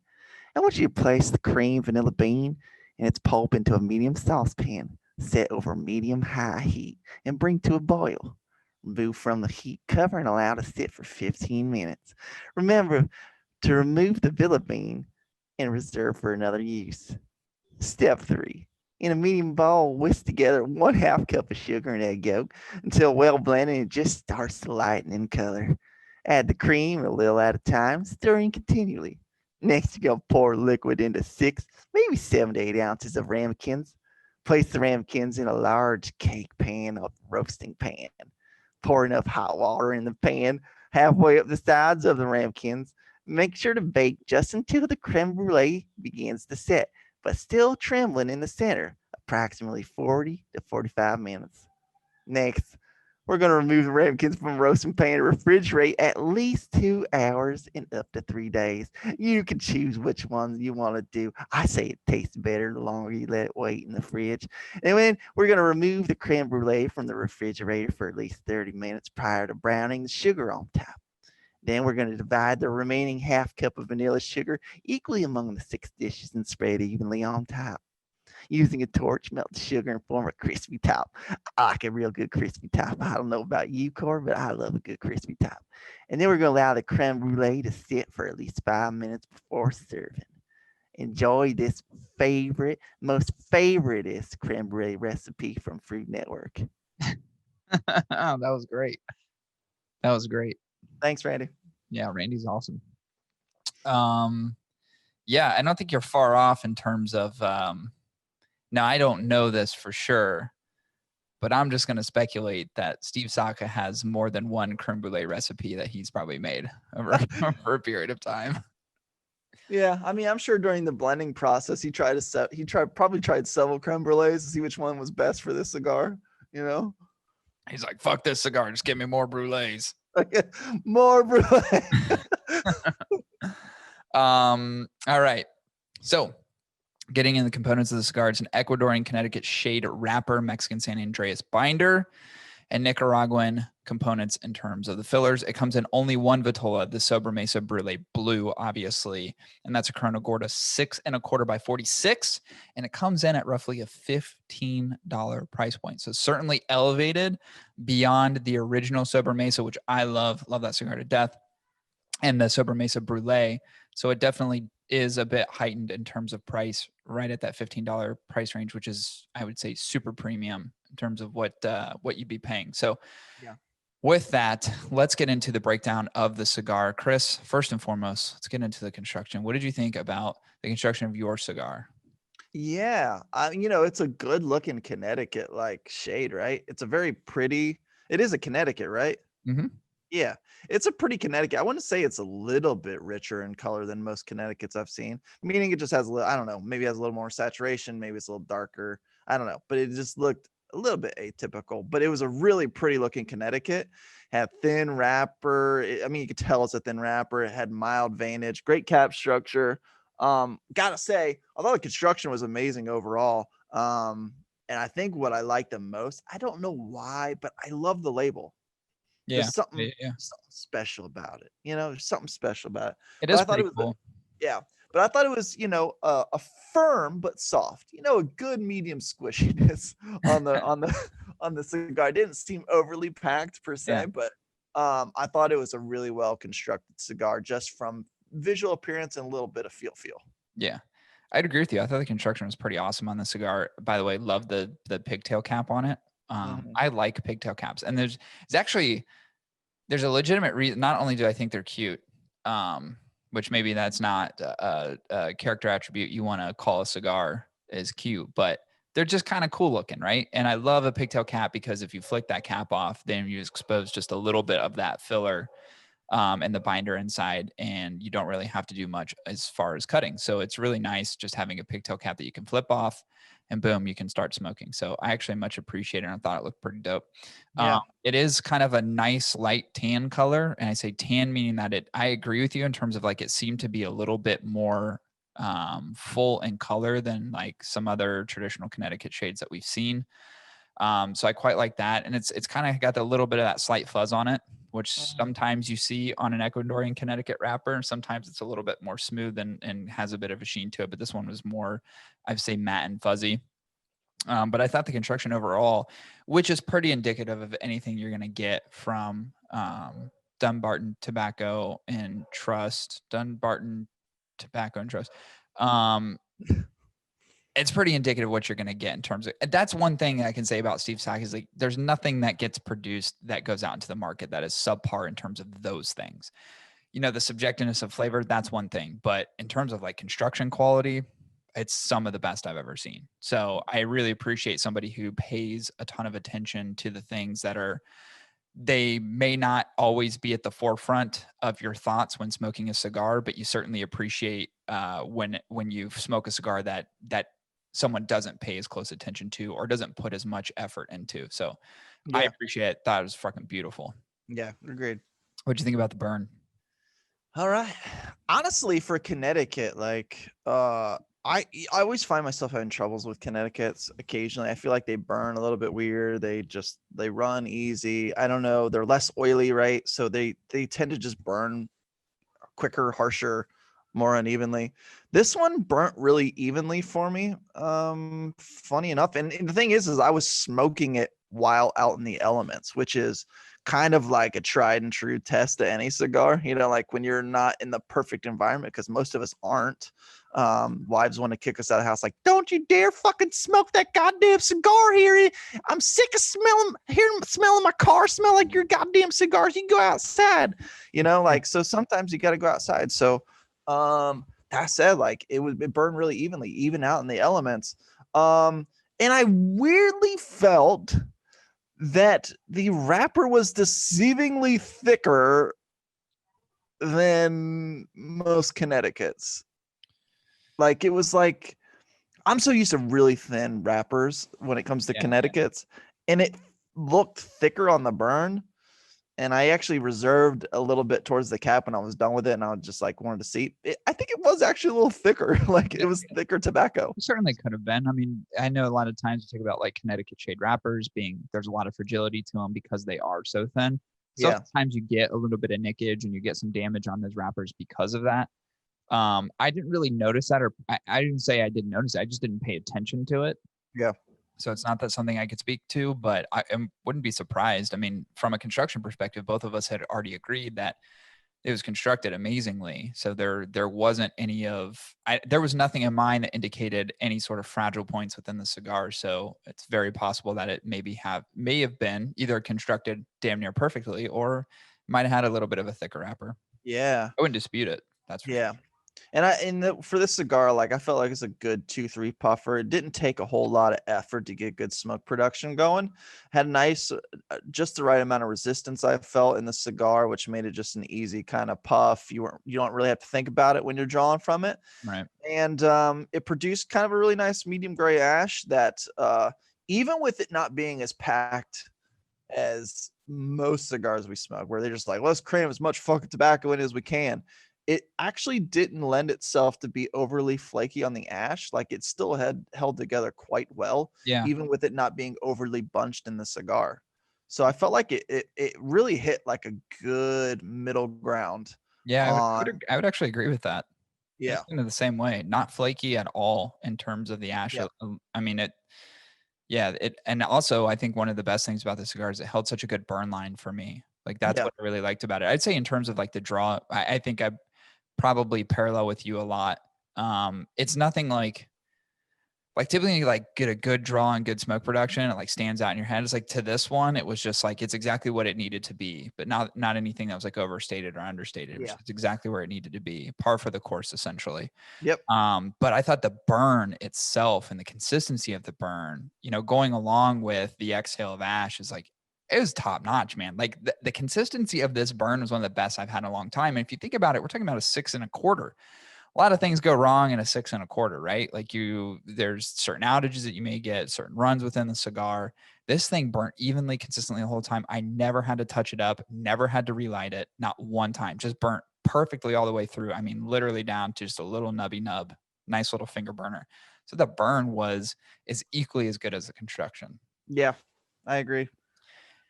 I want you to place the cream vanilla bean and its pulp into a medium saucepan set over medium-high heat and bring to a boil. Remove from the heat cover and allow to sit for 15 minutes. Remember to remove the vanilla bean and reserve for another use. Step 3. In a medium bowl, whisk together 1/2 cup of sugar and egg yolk until well blended and it just starts to lighten in color. Add the cream a little at a time, stirring continually. Next, you're going to pour liquid into 6, maybe 7 to 8 ounces of ramekins. Place the ramekins in a large cake pan or roasting pan. Pour enough hot water in the pan halfway up the sides of the ramekins. Make sure to bake just until the creme brulee begins to set, but still trembling in the center, approximately 40 to 45 minutes. Next, we're going to remove the ramekins from the roasting pan and refrigerate at least 2 hours and up to 3 days. You can choose which ones you want to do. I say it tastes better the longer you let it wait in the fridge. And then we're going to remove the creme brulee from the refrigerator for at least 30 minutes prior to browning the sugar on top. Then we're going to divide the remaining 1/2 cup of vanilla sugar equally among the 6 dishes and spread evenly on top. Using a torch, melt the sugar and form a crispy top. I like a real good crispy top. I don't know about you, Cor, but I love a good crispy top. And then we're going to allow the creme brulee to sit for at least 5 minutes before serving. Enjoy this most favoriteest creme brulee recipe from Food Network. That was great. That was great. Thanks, Randy. Yeah, Randy's awesome. Yeah, I don't think you're far off in terms of now I don't know this for sure, but I'm just going to speculate that Steve Saka has more than one creme brulee recipe that he's probably made over a period of time. Yeah, I mean, I'm sure during the blending process, he probably tried several creme brulees to see which one was best for this cigar. You know, he's like, "Fuck this cigar, just give me more brulees." More brulee. All right, so getting in the components of the cigar, it's an Ecuadorian Connecticut shade wrapper, Mexican San Andreas binder, and Nicaraguan components in terms of the fillers. It comes in only one vitola, the Sobremesa Brûlée Blue, obviously, and that's a Corona Gorda 6.25 by 46, and it comes in at roughly a $15 price point. So certainly elevated beyond the original Sobremesa, which I love that cigar to death, and the Sobremesa Brûlée. So it definitely is a bit heightened in terms of price, right at that $15 price range, which is, I would say, super premium in terms of what you'd be paying. So yeah. With that, let's get into the breakdown of the cigar. Chris, first and foremost, let's get into the construction. What did you think about the construction of your cigar? Yeah, it's a good looking Connecticut like shade, right? It's a very pretty. It is a Connecticut, right? Mm-hmm. Yeah, it's a pretty Connecticut. I want to say it's a little bit richer in color than most Connecticut's I've seen. Meaning it just has a little, I don't know, maybe it has a little more saturation, maybe it's a little darker. I don't know, but it just looked a little bit atypical. But it was a really pretty looking Connecticut. Had thin wrapper. I mean, you could tell it's a thin wrapper. It had mild veinage, great cap structure. Gotta say, although the construction was amazing overall, and I think what I liked the most, I don't know why, but I love the label. Yeah. There's something Yeah. special about it. There's something special about it. It But is I thought pretty it was cool. yeah. But I thought it was, a firm but soft. A good medium squishiness on the cigar. It didn't seem overly packed per se, Yeah. but I thought it was a really well constructed cigar just from visual appearance and a little bit of feel. Yeah. I'd agree with you. I thought the construction was pretty awesome on the cigar. By the way, love the pigtail cap on it. I like pigtail caps, and there's a legitimate reason. Not only do I think they're cute, which maybe that's not a character attribute you want to call a cigar, is cute, but they're just kind of cool looking, right? And I love a pigtail cap because if you flick that cap off, then you expose just a little bit of that filler and the binder inside, and you don't really have to do much as far as cutting. So it's really nice just having a pigtail cap that you can flip off, and boom, you can start smoking. So I actually much appreciate it, and I thought it looked pretty dope. Yeah. It is kind of a nice light tan color, and I say tan meaning that I agree with you in terms of like it seemed to be a little bit more full in color than like some other traditional Connecticut shades that we've seen. So I quite like that, and it's kind of got a little bit of that slight fuzz on it, which sometimes you see on an Ecuadorian Connecticut wrapper. Sometimes it's a little bit more smooth and has a bit of a sheen to it, but this one was more, I'd say, matte and fuzzy. But I thought the construction overall, which is pretty indicative of anything you're going to get from Dunbarton Tobacco and Trust, Dunbarton Tobacco and Trust. It's pretty indicative of what you're going to get in terms of, that's one thing I can say about Steve Sack is like, there's nothing that gets produced that goes out into the market that is subpar in terms of those things. You know, the subjectiveness of flavor, that's one thing, but in terms of like construction quality, it's some of the best I've ever seen. So I really appreciate somebody who pays a ton of attention to the things that are, they may not always be at the forefront of your thoughts when smoking a cigar, but you certainly appreciate when you smoke a cigar that someone doesn't pay as close attention to or doesn't put as much effort into. So I appreciate it. Thought it was fucking beautiful. Yeah, agreed. What'd you think about the burn? All right. Honestly, for Connecticut, like I always find myself having troubles with Connecticut's occasionally. I feel like they burn a little bit weird. They run easy. I don't know. They're less oily, right? So they tend to just burn quicker, harsher, more unevenly. This one burnt really evenly for me. Funny enough. And the thing is I was smoking it while out in the elements, which is kind of like a tried and true test to any cigar, you know, like when you're not in the perfect environment, because most of us aren't. Wives want to kick us out of the house, like, don't you dare fucking smoke that goddamn cigar here. I'm sick of smelling my car smell like your goddamn cigars. You can go outside, you know, like, so sometimes you got to go outside. So that said, like it burned really evenly, even out in the elements. And I weirdly felt that the wrapper was deceivingly thicker than most Connecticut's. Like it was like, I'm so used to really thin wrappers when it comes to Connecticut's, and it looked thicker on the burn. And I actually reserved a little bit towards the cap when I was done with it, and I was just like wanted to see. I think it was actually a little thicker, like it was thicker tobacco. It certainly could have been. I mean, I know a lot of times we talk about like Connecticut shade wrappers being, there's a lot of fragility to them because they are so thin. So sometimes you get a little bit of nickage and you get some damage on those wrappers because of that. I didn't really notice that, or I didn't say I didn't notice it. I just didn't pay attention to it. Yeah. So it's not that something I could speak to, but I wouldn't be surprised. I mean, from a construction perspective, both of us had already agreed that it was constructed amazingly. So there wasn't there was nothing in mine that indicated any sort of fragile points within the cigar. So it's very possible that it may have been either constructed damn near perfectly or might have had a little bit of a thicker wrapper. Yeah. I wouldn't dispute it. That's for sure. And for this cigar, like I felt like it's a good 2-3 puffer. It didn't take a whole lot of effort to get good smoke production going. Had nice, just the right amount of resistance I felt in the cigar, which made it just an easy kind of puff. You don't really have to think about it when you're drawing from it. Right. And it produced kind of a really nice medium gray ash that even with it not being as packed as most cigars we smoke, where they're just like, let's cram as much fucking tobacco in as we can. It actually didn't lend itself to be overly flaky on the ash. Like it still had held together quite well, even with it not being overly bunched in the cigar. So I felt like it really hit like a good middle ground. Yeah, I would actually agree with that. Yeah. It's kind of the same way. Not flaky at all in terms of the ash. Yeah. I mean, and also I think one of the best things about the cigar is it held such a good burn line for me. Like that's what I really liked about it. I'd say in terms of like the draw, I think I probably parallel with you a lot. It's nothing like, Like typically you like get a good draw and good smoke production. It like stands out in your head. It's like to this one, it was just like, it's exactly what it needed to be, but not anything that was like overstated or understated. It was just exactly where it needed to be. Par for the course, essentially. Yep. But I thought the burn itself and the consistency of the burn, you know, going along with the exhale of ash is like, it was top notch, man. Like the consistency of this burn was one of the best I've had in a long time. And if you think about it, we're talking about a 6 1/4. A lot of things go wrong in a 6 1/4, right? Like there's certain outages that you may get, certain runs within the cigar. This thing burnt evenly, consistently the whole time. I never had to touch it up, never had to relight it, not one time. Just burnt perfectly all the way through. I mean, literally down to just a little nubby nub, nice little finger burner. So the burn is equally as good as the construction. Yeah, I agree.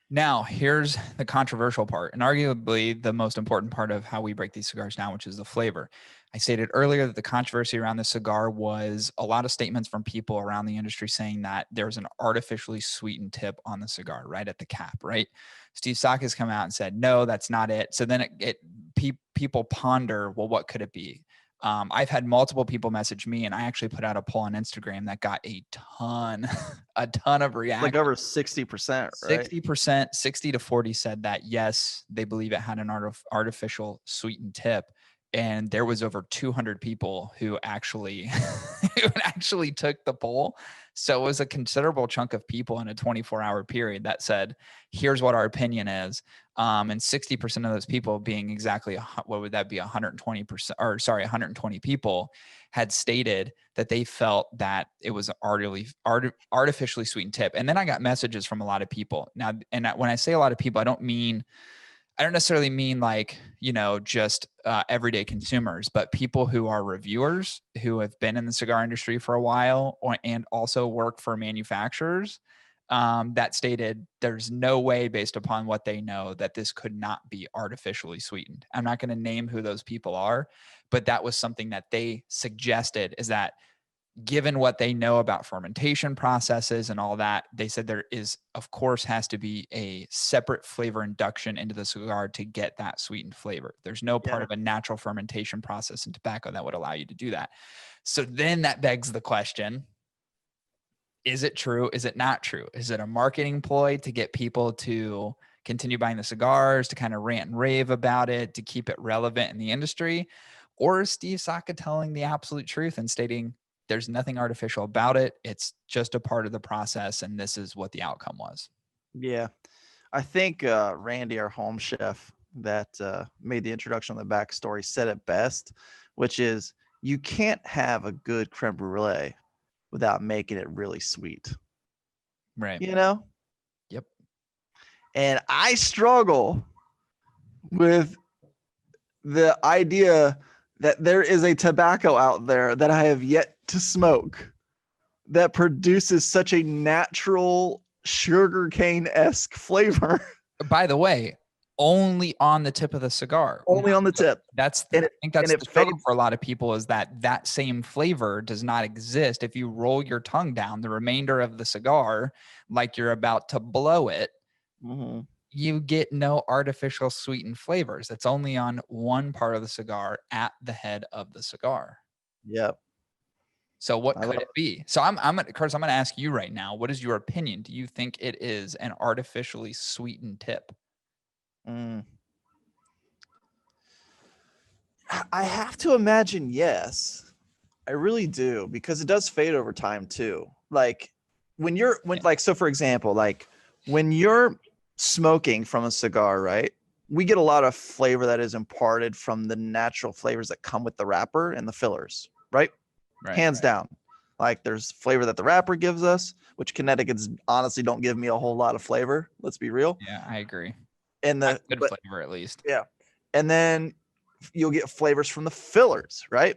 Now, here's the controversial part, and arguably the most important part of how we break these cigars down, which is the flavor. I stated earlier that the controversy around this cigar was a lot of statements from people around the industry saying that there's an artificially sweetened tip on the cigar right at the cap, right? Steve Saka has come out and said, no, that's not it. So then people ponder, well, what could it be? I've had multiple people message me, and I actually put out a poll on Instagram that got a ton of reactions. Like over 60%, right? 60%, 60 to 40 said that yes, they believe it had an artificial sweetened tip. And there was over 200 people who actually took the poll. So it was a considerable chunk of people in a 24-hour period that said, here's what our opinion is. And 60% of those people being exactly, what would that be? 120%, or sorry, 120 people had stated that they felt that it was an artificially sweetened tip. And then I got messages from a lot of people. Now, and when I say a lot of people, I don't necessarily mean like, you know, just everyday consumers, but people who are reviewers who have been in the cigar industry for a while and also work for manufacturers that stated there's no way based upon what they know that this could not be artificially sweetened. I'm not going to name who those people are, but that was something that they suggested, is that given what they know about fermentation processes and all that, they said there is, of course, has to be a separate flavor induction into the cigar to get that sweetened flavor. There's no part of a natural fermentation process in tobacco that would allow you to do that. So then that begs the question, is it true? Is it not true? Is it a marketing ploy to get people to continue buying the cigars, to kind of rant and rave about it, to keep it relevant in the industry? Or is Steve Saka telling the absolute truth and stating, there's nothing artificial about it, it's just a part of the process, and this is what the outcome was? Yeah. I think Randy, our home chef that made the introduction on the backstory, said it best, which is you can't have a good creme brulee without making it really sweet. Right. You know? Yep. And I struggle with the idea that there is a tobacco out there that I have yet to smoke that produces such a natural sugarcane-esque flavor. By the way, only on the tip of the cigar. Only on the tip. I think that's the struggle for a lot of people, is that same flavor does not exist. If you roll your tongue down the remainder of the cigar like you're about to blow it, you get no artificial sweetened flavors. That's only on one part of the cigar at the head of the cigar. Yep. So what could it be? So Curtis, I'm going to ask you right now, what is your opinion? Do you think it is an artificially sweetened tip? I have to imagine yes. I really do, because it does fade over time too. Like so for example, like when you're smoking from a cigar, right? We get a lot of flavor that is imparted from the natural flavors that come with the wrapper and the fillers, right? Hands down. Like there's flavor that the wrapper gives us, which Connecticut's honestly don't give me a whole lot of flavor. Let's be real. Yeah, I agree. And the good flavor at least. Yeah. And then you'll get flavors from the fillers, right?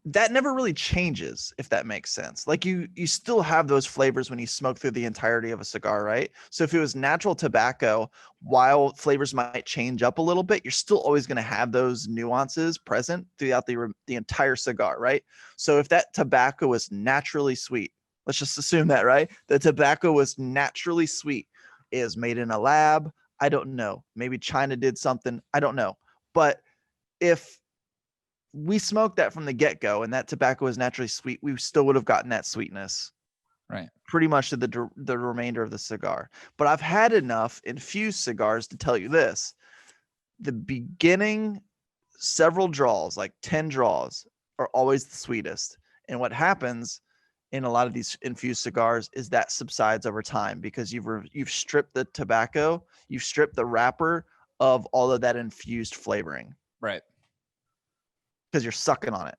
That never really changes, if that makes sense. Like you still have those flavors when you smoke through the entirety of a cigar, right? So if it was natural tobacco, while flavors might change up a little bit, you're still always going to have those nuances present throughout the entire cigar, right? So if that tobacco was naturally sweet, let's just assume that, right? The tobacco was naturally sweet. It was made in a lab. I don't know. Maybe China did something. I don't know. But if we smoked that from the get-go and that tobacco is naturally sweet, we still would have gotten that sweetness Right. pretty much to the remainder of the cigar. But I've had enough infused cigars to tell you this. The beginning several draws, like 10 draws, are always the sweetest. And what happens in a lot of these infused cigars is that subsides over time because you've stripped the tobacco, you've stripped the wrapper of all of that infused flavoring. Right. Because you're sucking on it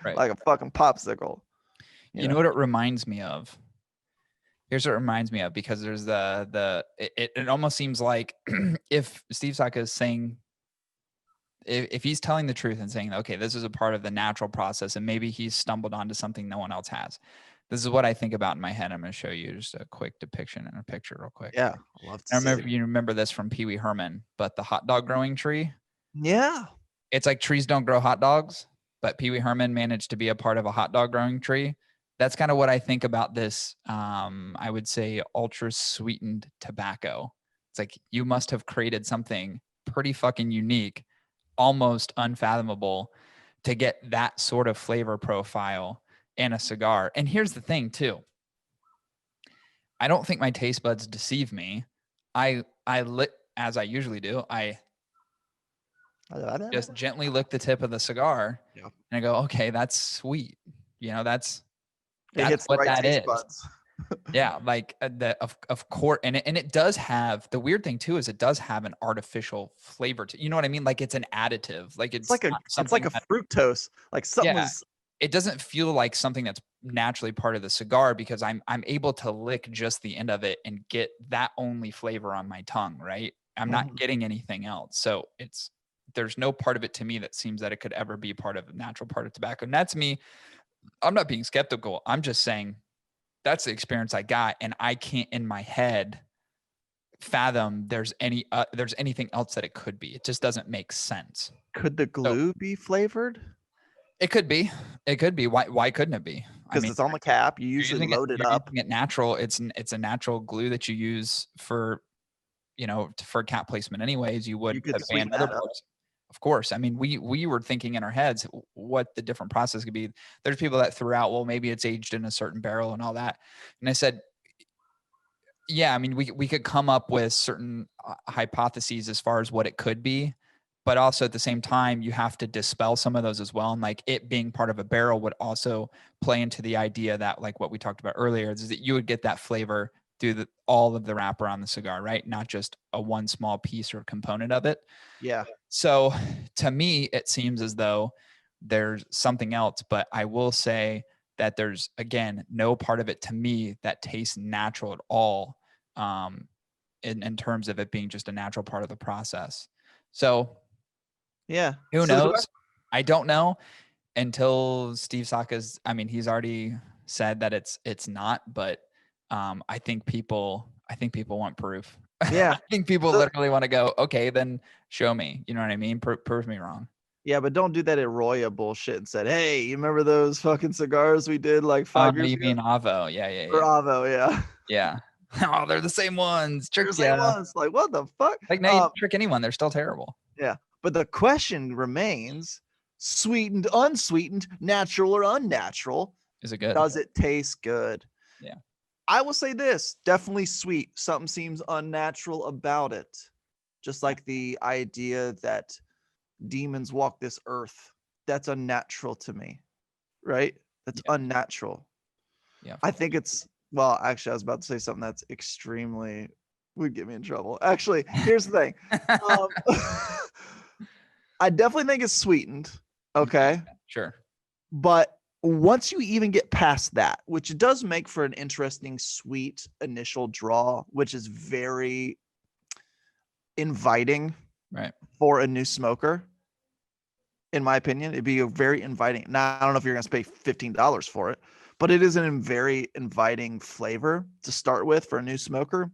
Right. like a fucking popsicle. You know what it reminds me of? Here's what it reminds me of, because there's it almost seems like if Steve Saka is saying, if he's telling the truth and saying, okay, this is a part of the natural process and maybe he's stumbled onto something no one else has. This is what I think about in my head. I'm going to show you just a quick depiction and a picture real quick. Yeah. I love to I remember you remember this from Pee Wee Herman, but the hot dog growing tree. Yeah. It's like trees don't grow hot dogs, but Pee Wee Herman managed to be a part of a hot dog growing tree. That's kind of what I think about this. I would say ultra sweetened tobacco. It's like you must have created something pretty fucking unique, almost unfathomable, to get that sort of flavor profile in a cigar. And here's the thing too. I don't think my taste buds deceive me. I lit, as I usually do. I just gently lick the tip of the cigar, and I go, okay, that's sweet. You know, that's what that is. Yeah, like of course, and it does have, the weird thing too is it does have an artificial flavor to, you know what I mean? Like it's an additive, like it's like a fructose, like something. Yeah, it doesn't feel like something that's naturally part of the cigar because I'm able to lick just the end of it and get that only flavor on my tongue, right? I'm not getting anything else, so there's no part of it to me that seems that it could ever be part of a natural part of tobacco. And that's me. I'm not being skeptical. I'm just saying that's the experience I got, and I can't in my head fathom there's anything else that it could be. It just doesn't make sense. Could the glue be flavored? It could be. It could be. Why couldn't it be? Because it's on the cap. You usually load it up. Using it natural. It's a natural glue that you use for, for cap placement anyways. You could sweeten other parts. Of course. I mean, we were thinking in our heads what the different process could be. There's people that threw out, well, maybe it's aged in a certain barrel and all that. And I said, yeah, I mean, we could come up with certain hypotheses as far as what it could be, but also at the same time, you have to dispel some of those as well. And like it being part of a barrel would also play into the idea that, like what we talked about earlier, is that you would get that flavor through all of the wrapper on the cigar, right? Not just a one small piece or component of it. Yeah. So to me, it seems as though there's something else, but I will say that there's, again, no part of it to me that tastes natural at all, in terms of it being just a natural part of the process. So yeah, who knows? I don't know until Steve Saka's, I mean, he's already said that it's not, but I think people want proof. Yeah. I think people literally want to go, okay, then show me. You know what I mean? Prove me wrong. Yeah, but don't do that Arroyo bullshit and said, hey, you remember those fucking cigars we did like 5 years ago? You mean Avo? Yeah. Or Avo, yeah. Yeah. Oh, they're the same ones. They're the same ones. Like, what the fuck? Like, no, you don't trick anyone. They're still terrible. Yeah. But the question remains, sweetened, unsweetened, natural or unnatural. Is it good? Does it taste good? Yeah. I will say this, definitely sweet. Something seems unnatural about it. Just like the idea that demons walk this earth. That's unnatural to me. Right? That's unnatural. Yeah. I think well, actually, I was about to say something that's extremely would get me in trouble. Actually, here's the thing. I definitely think it's sweetened. Okay. Sure. But once you even get past that, which does make for an interesting, sweet initial draw, which is very inviting, right, for a new smoker. In my opinion, it'd be a very inviting. Now, I don't know if you're going to pay $15 for it, but it is a very inviting flavor to start with for a new smoker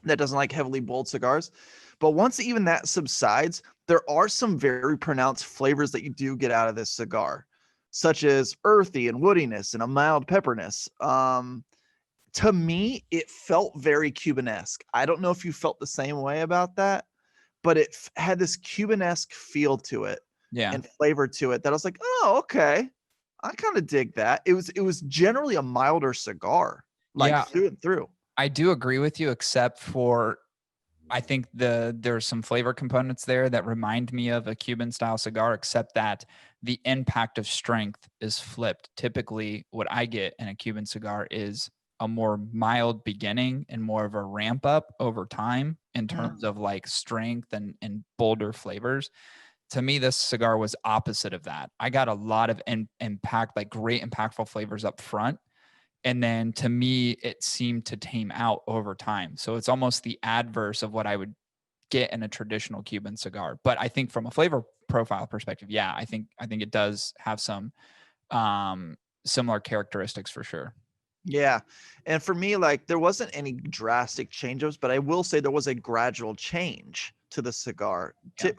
that doesn't like heavily bold cigars. But once even that subsides, there are some very pronounced flavors that you do get out of this cigar, such as earthy and woodiness and a mild pepperness. To me, it felt very Cubanesque. I don't know if you felt the same way about that, but it had this Cubanesque feel to it. Yeah. and flavor to it that I was like, oh, okay. I kind of dig that. It was generally a milder cigar, like Yeah. through and through. I do agree with you, except for I think there's some flavor components there that remind me of a Cuban style cigar, except that the impact of strength is flipped. Typically, what I get in a Cuban cigar is a more mild beginning and more of a ramp up over time in terms Mm. of like strength and bolder flavors. To me, this cigar was opposite of that. I got a lot of impact, like great impactful flavors up front, and then to me it seemed to tame out over time, so it's almost the adverse of what I would get in a traditional Cuban cigar. But I think from a flavor profile perspective, yeah, I think it does have some um similar characteristics for sure. Yeah. And for me, like there wasn't any drastic changes, but I will say there was a gradual change to the cigar. Yeah.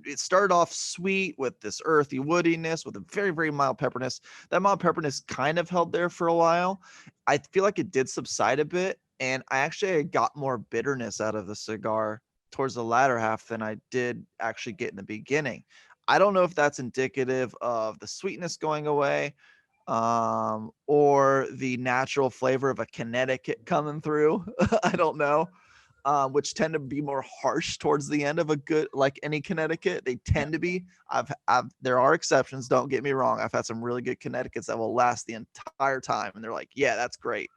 It started off sweet with this earthy woodiness with a very, very mild pepperness. That mild pepperness kind of held there for a while. I feel like it did subside a bit. And I actually got more bitterness out of the cigar towards the latter half than I did actually get in the beginning. I don't know if that's indicative of the sweetness going away, or the natural flavor of a Connecticut coming through. I don't know. Which tend to be more harsh towards the end of a good, like any Connecticut. They Yeah. tend to be. There are exceptions. Don't get me wrong. I've had some really good Connecticut's that will last the entire time, and they're like, yeah, that's great.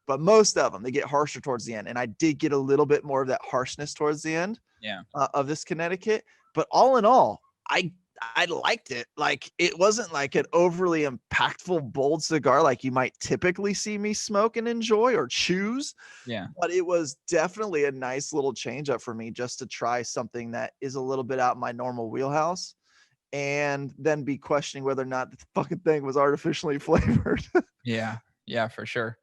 But most of them, they get harsher towards the end, and I did get a little bit more of that harshness towards the end Yeah. of this Connecticut. But all in all, I liked it. Like it wasn't like an overly impactful, bold cigar like you might typically see me smoke and enjoy or choose. Yeah. But it was definitely a nice little change up for me just to try something that is a little bit out my normal wheelhouse and then be questioning whether or not the fucking thing was artificially flavored. Yeah. Yeah, for sure.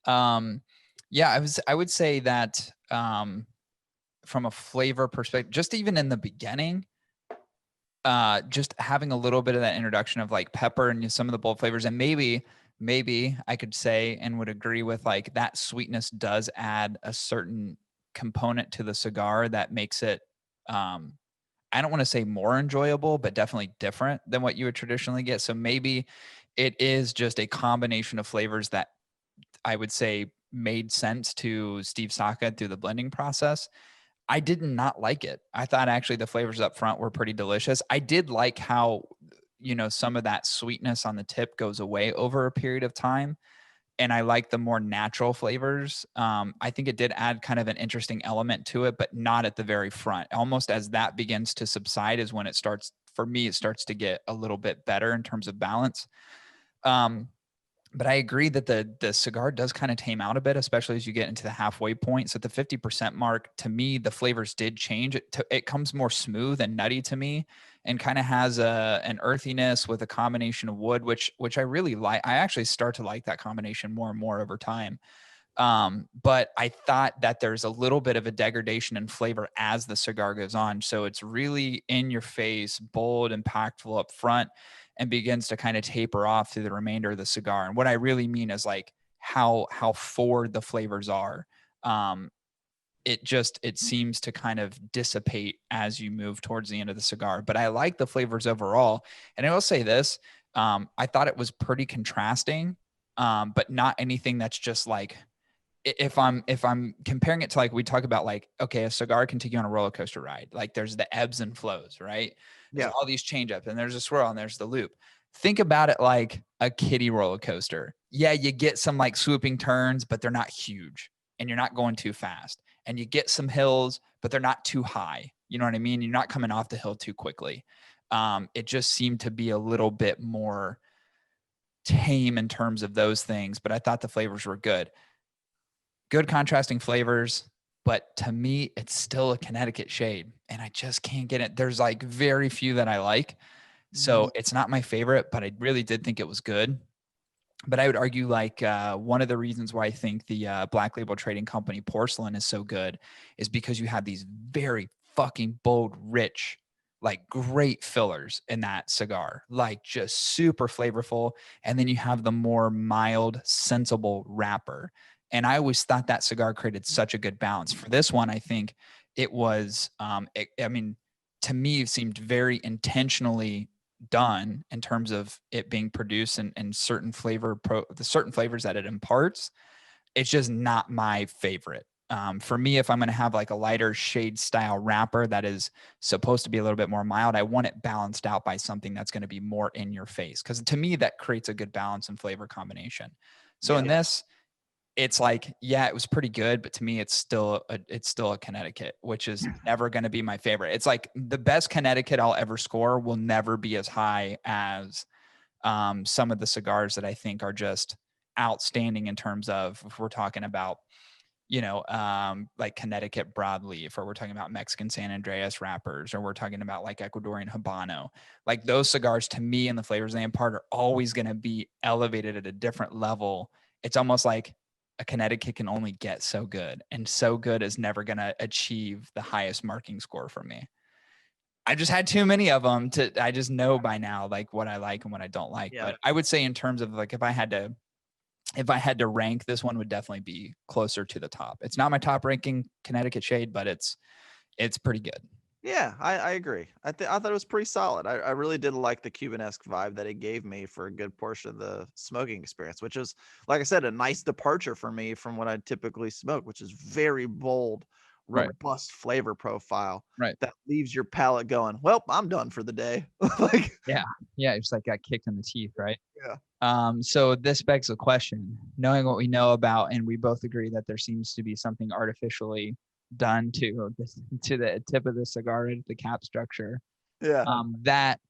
um yeah, I would say that from a flavor perspective, just even in the beginning, just having a little bit of that introduction of like pepper and some of the bold flavors, and maybe I could say and would agree with like that sweetness does add a certain component to the cigar that makes it um I don't want to say more enjoyable, but definitely different than what you would traditionally get. So maybe it is just a combination of flavors that I would say made sense to Steve Saka through the blending process. I did not like it. I thought actually the flavors up front were pretty delicious. I did like how, some of that sweetness on the tip goes away over a period of time. And I like the more natural flavors. I think it did add kind of an interesting element to it, but not at the very front. Almost as that begins to subside is when it starts, for me, it starts to get a little bit better in terms of balance. Um, but I agree that the cigar does kind of tame out a bit, especially as you get into the halfway point. So at the 50% mark, to me, the flavors did change. It comes more smooth and nutty to me, and kind of has an earthiness with a combination of wood, which I really like. I actually start to like that combination more and more over time. But I thought that there's a little bit of a degradation in flavor as the cigar goes on. So it's really in your face, bold, impactful up front, and begins to kind of taper off through the remainder of the cigar. And what I really mean is like how forward the flavors are. Um, it seems to kind of dissipate as you move towards the end of the cigar. But I like the flavors overall. And I will say this, I thought it was pretty contrasting, but not anything that's just like, if I'm comparing it to like we talk about, like, okay, a cigar can take you on a roller coaster ride. Like there's the ebbs and flows, right? There's Yeah. all these change ups, and there's a swirl, and there's the loop. Think about it like a kiddie roller coaster. Yeah, you get some like swooping turns, but they're not huge, and you're not going too fast. And you get some hills, but they're not too high. You know what I mean? You're not coming off the hill too quickly. It just seemed to be a little bit more tame in terms of those things, but I thought the flavors were good contrasting flavors. But to me, it's still a Connecticut shade, and I just can't get it. There's like very few that I like. So it's not my favorite, but I really did think it was good. But I would argue like one of the reasons why I think the Black Label Trading Company porcelain is so good is because you have these very fucking bold, rich, like great fillers in that cigar, like just super flavorful. And then you have the more mild, sensible wrapper. And I always thought that cigar created such a good balance. For this one, I think it was, I mean, to me seemed very intentionally done in terms of it being produced and certain the certain flavors that it imparts. It's just not my favorite. For me, if I'm going to have like a lighter shade style wrapper that is supposed to be a little bit more mild, I want it balanced out by something that's going to be more in your face. Because to me, that creates a good balance and flavor combination. So in this, it's like, yeah, it was pretty good, but to me, it's still a Connecticut, which is never going to be my favorite. It's like the best Connecticut I'll ever score will never be as high as some of the cigars that I think are just outstanding in terms of, if we're talking about, like Connecticut broadleaf, or we're talking about Mexican San Andreas wrappers, or we're talking about like Ecuadorian Habano. Like those cigars to me and the flavors they impart are always going to be elevated at a different level. It's almost like a Connecticut can only get so good, and so good is never going to achieve the highest marking score for me. I just had too many of them I just know by now, like what I like and what I don't like. Yeah. But I would say in terms of like, if I had to rank, this one would definitely be closer to the top. It's not my top ranking Connecticut shade, but it's pretty good. Yeah, I agree. I thought it was pretty solid. I really did like the Cuban-esque vibe that it gave me for a good portion of the smoking experience, which is, like I said, a nice departure for me from what I typically smoke, which is very bold, Right. robust flavor profile Right. that leaves your palate going, well, I'm done for the day. Like, Yeah. Yeah. It's like got kicked in the teeth, right? yeah. So this begs the question, knowing what we know about, and we both agree that there seems to be something artificially done to the tip of the cigar, the cap structure. Yeah. That,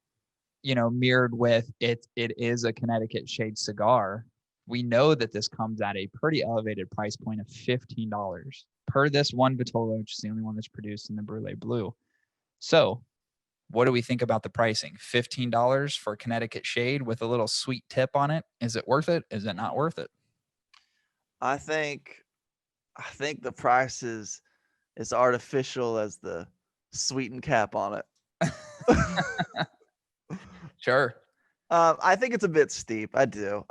mirrored with it is a Connecticut shade cigar. We know that this comes at a pretty elevated price point of $15 per this one Vitola, which is the only one that's produced in the Brûlée Blue. So what do we think about the pricing? $15 for Connecticut shade with a little sweet tip on it. Is it worth it? Is it not worth it? I think the price is as artificial as the sweetened cap on it. Sure. I think it's a bit steep. I do.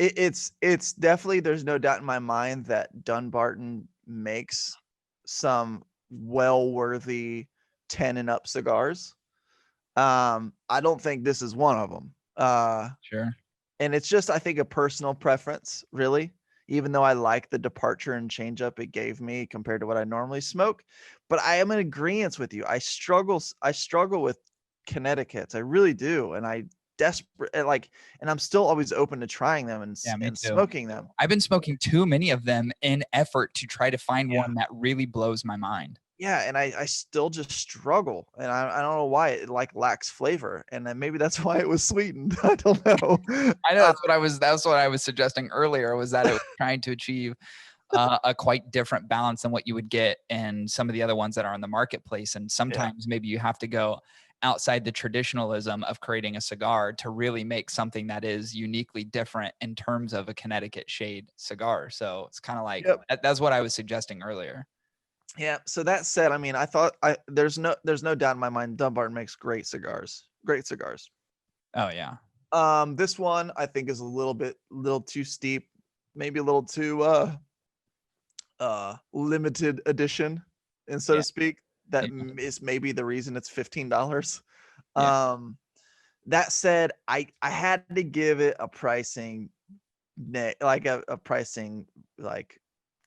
It's definitely, there's no doubt in my mind that Dunbarton makes some well-worthy 10 and up cigars. I don't think this is one of them. Sure. And it's just, I think, a personal preference, really, even though I like the departure and change up it gave me compared to what I normally smoke. But I am in agreement with you. I struggle with Connecticut's. I really do. And I desperate and I'm still always open to trying them and Yeah, me too. smoking them. I've been smoking too many of them in effort to try to find one that really blows my mind. Yeah, and I still just struggle, and I don't know why it lacks flavor, and then maybe that's why it was sweetened. I don't know. I know that's what I was suggesting earlier, was that it was trying to achieve a quite different balance than what you would get in some of the other ones that are in the marketplace. And sometimes maybe you have to go outside the traditionalism of creating a cigar to really make something that is uniquely different in terms of a Connecticut shade cigar. So it's kind of like that's what I was suggesting earlier. Yeah. So that said, I mean, I thought there's no doubt in my mind Dunbarton makes great cigars. Great cigars. Oh yeah. This one I think is a little too steep, maybe a little too limited edition, and so to speak. That is maybe the reason it's $15. That said, I had to give it a pricing pricing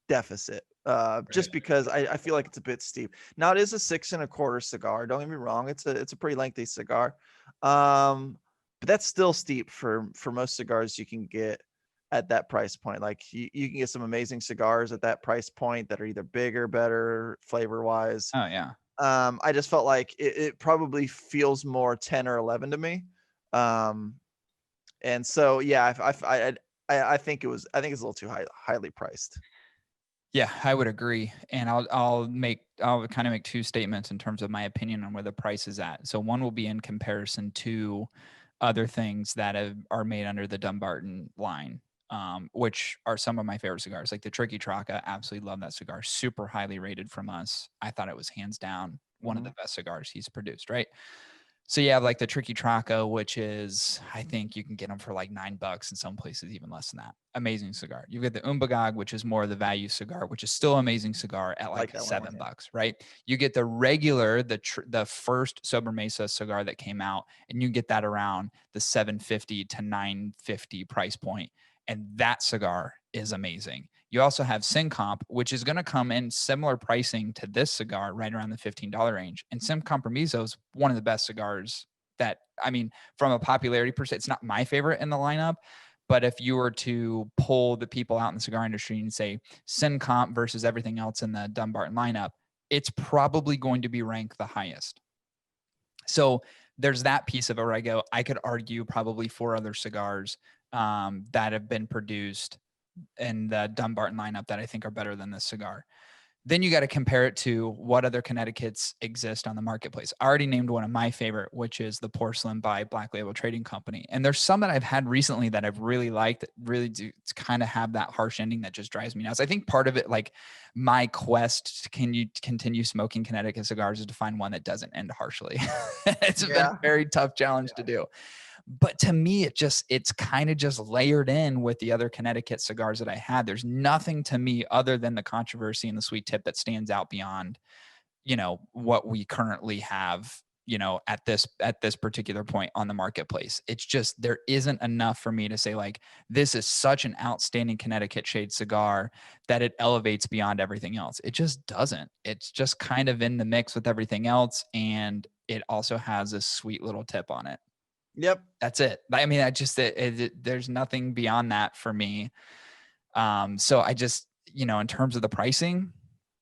deficit. Just because I feel like it's a bit steep. Now it is a 6 1/4 cigar. Don't get me wrong; it's a pretty lengthy cigar, but that's still steep for most cigars you can get at that price point. Like you can get some amazing cigars at that price point that are either bigger, better, flavor wise. Oh yeah. I just felt like it probably feels more 10 or 11 to me, and so yeah, I think it's a little too highly priced. Yeah, I would agree. And I'll kind of make two statements in terms of my opinion on where the price is at. So one will be in comparison to other things that are made under the Dunbarton line, which are some of my favorite cigars, like the Tricky Traca. Absolutely love that cigar. Super highly rated from us. I thought it was hands down one of the best cigars he's produced, right? So you have like the Tricky Traco, which is, I think you can get them for like $9, in some places even less than that. Amazing cigar. You get the Umbagog, which is more of the value cigar, which is still amazing cigar at like that one, $7, right? You get the regular, the first Sobremesa cigar that came out, and you get that around the $750 to $950 price point, and that cigar is amazing. You also have Syncomp, which is going to come in similar pricing to this cigar, right around the $15 range. And Sim Compromiso is one of the best cigars that, I mean, from a popularity perspective, it's not my favorite in the lineup. But if you were to pull the people out in the cigar industry and say Syncomp versus everything else in the Dunbarton lineup, it's probably going to be ranked the highest. So there's that piece of it where I go, I could argue probably 4 other cigars that have been produced in the Dunbarton lineup that I think are better than this cigar. Then you got to compare it to what other Connecticut's exist on the marketplace. I already named one of my favorite, which is the Porcelain by Black Label Trading Company. And there's some that I've had recently that I've really liked, that really do kind of have that harsh ending that just drives me nuts. I think part of it, like my quest to continue smoking Connecticut cigars, is to find one that doesn't end harshly. It's been a very tough challenge to do. But to me, it's kind of just layered in with the other Connecticut cigars that I had. There's nothing to me other than the controversy and the sweet tip that stands out beyond, what we currently have, at this particular point on the marketplace. It's just, there isn't enough for me to say like, this is such an outstanding Connecticut shade cigar that it elevates beyond everything else. It just doesn't. It's just kind of in the mix with everything else. And it also has a sweet little tip on it. Yep. That's it. I mean, there's nothing beyond that for me. So I just, in terms of the pricing,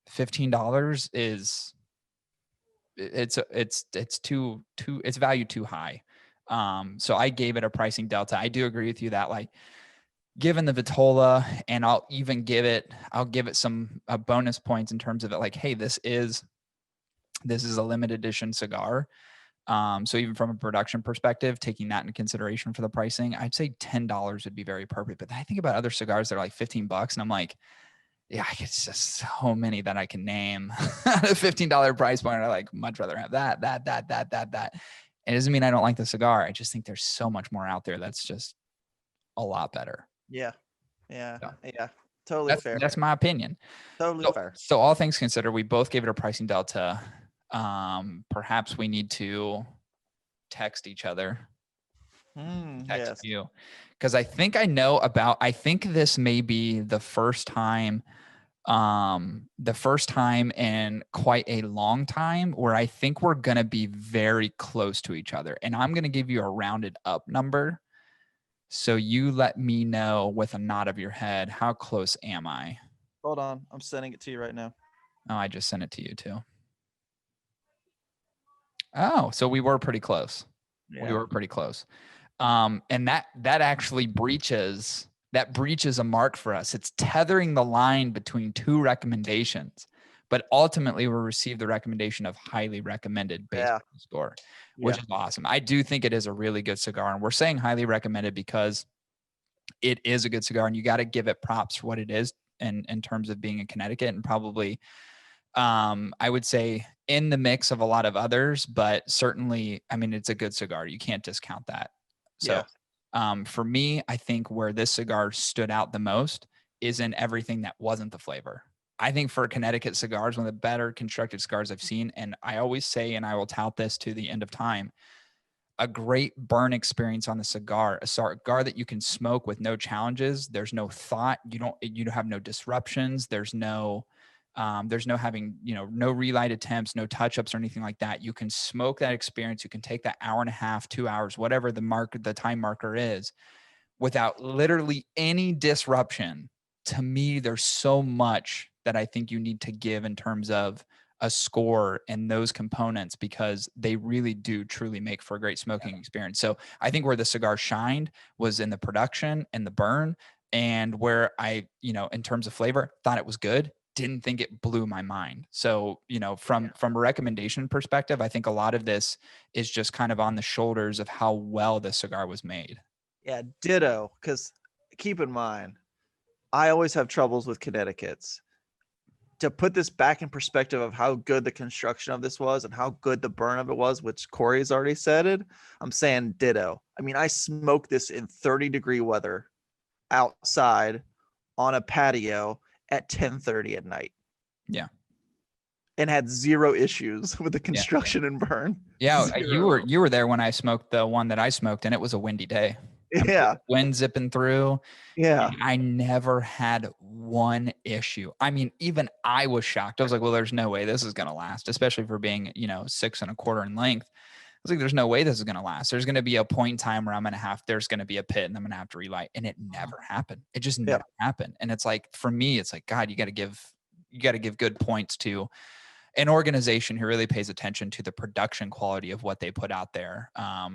$15 is it's value too high. So I gave it a pricing delta. I do agree with you that, like, given the Vitola, and I'll give it some bonus points in terms of it. Like, hey, this is a limited edition cigar. So even from a production perspective, taking that into consideration for the pricing, I'd say $10 would be very appropriate. But I think about other cigars that are like $15, and I'm like, yeah, it's just so many that I can name at a $15 price point. I like much rather have that. It doesn't mean I don't like the cigar. I just think there's so much more out there that's just a lot better. Yeah. Totally fair. That's my opinion. Totally fair. So all things considered, we both gave it a pricing delta. Perhaps we need to text each other. Text you, because I think this may be the first time in quite a long time where I think we're gonna be very close to each other, and I'm gonna give you a rounded up number. So you let me know with a nod of your head, how close am I? Hold on, I'm sending it to you right now. Oh, I just sent it to you too. Oh, so we were pretty close. Yeah. We were pretty close. And that actually breaches a mark for us. It's tethering the line between 2 recommendations, but ultimately we received the recommendation of highly recommended based on the score, which is awesome. I do think it is a really good cigar, and we're saying highly recommended because it is a good cigar, and you got to give it props for what it is in terms of being in Connecticut, and probably I would say in the mix of a lot of others, but certainly, I mean, it's a good cigar. You can't discount that. So for me, I think where this cigar stood out the most is in everything that wasn't the flavor. I think for Connecticut cigars, one of the better constructed cigars I've seen, and I always say, and I will tout this to the end of time, a great burn experience on the cigar, a cigar that you can smoke with no challenges. There's no thought. You don't have no disruptions. There's no having, no relight attempts, no touch-ups or anything like that. You can smoke that experience. You can take that hour and a half, 2 hours, whatever the time marker is, without literally any disruption. To me, there's so much that I think you need to give in terms of a score and those components, because they really do truly make for a great smoking experience. So I think where the cigar shined was in the production and the burn, and where I, in terms of flavor, thought it was good. Didn't think it blew my mind. So, from a recommendation perspective, I think a lot of this is just kind of on the shoulders of how well the cigar was made. Yeah, ditto. Because keep in mind, I always have troubles with Connecticut's. to put this back in perspective of how good the construction of this was and how good the burn of it was, which Corey's already said it, I'm saying ditto. I mean, I smoked this in 30-degree weather outside on a patio at 10:30 at night. Yeah. And had zero issues with the construction and burn. Yeah, Zero. you were there when I smoked the one that I smoked, and it was a windy day. Yeah. Wind zipping through. Yeah. I never had one issue. I mean, even I was shocked. I was like, well, there's no way this is going to last, especially for being, 6 1/4 in length. I was like, there's no way this is going to last. There's going to be a point in time where there's going to be a pit and I'm going to have to relight. And it never happened. It just never happened. And it's like, for me, it's like, God, you got to give good points to an organization who really pays attention to the production quality of what they put out there.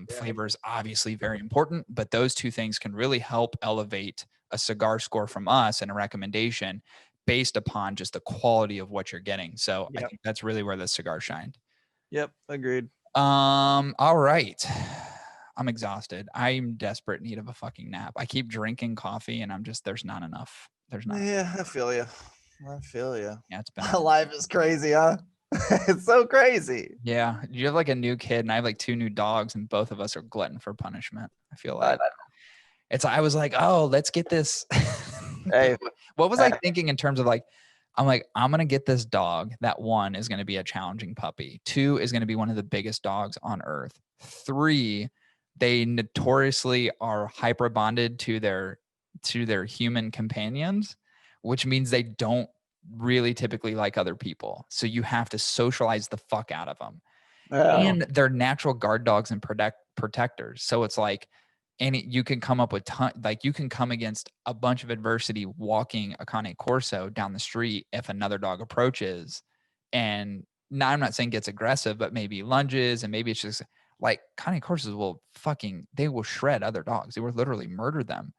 Flavor is obviously very important, but those two things can really help elevate a cigar score from us and a recommendation based upon just the quality of what you're getting. So I think that's really where the cigar shined. Yep. Agreed. All right. I'm exhausted. I'm desperate need of a fucking nap. I keep drinking coffee and there's not enough. Yeah, I feel you. Yeah, it's been life is crazy, huh? It's so crazy. Yeah. You have like a new kid and I have like 2 new dogs and both of us are glutton for punishment. I feel like I was like, oh, let's get this. Hey, what was I thinking in terms of like, I'm going to get this dog. That 1 is going to be a challenging puppy. 2 is going to be one of the biggest dogs on earth. 3, they notoriously are hyper bonded to their human companions, which means they don't really typically like other people. So you have to socialize the fuck out of them. And they're natural guard dogs and protectors. So it's like, and you can come up with you can come against a bunch of adversity walking a Cane Corso down the street if another dog approaches. And now I'm not saying gets aggressive, but maybe lunges, and maybe it's just like Cane Corsos they will shred other dogs. They will literally murder them.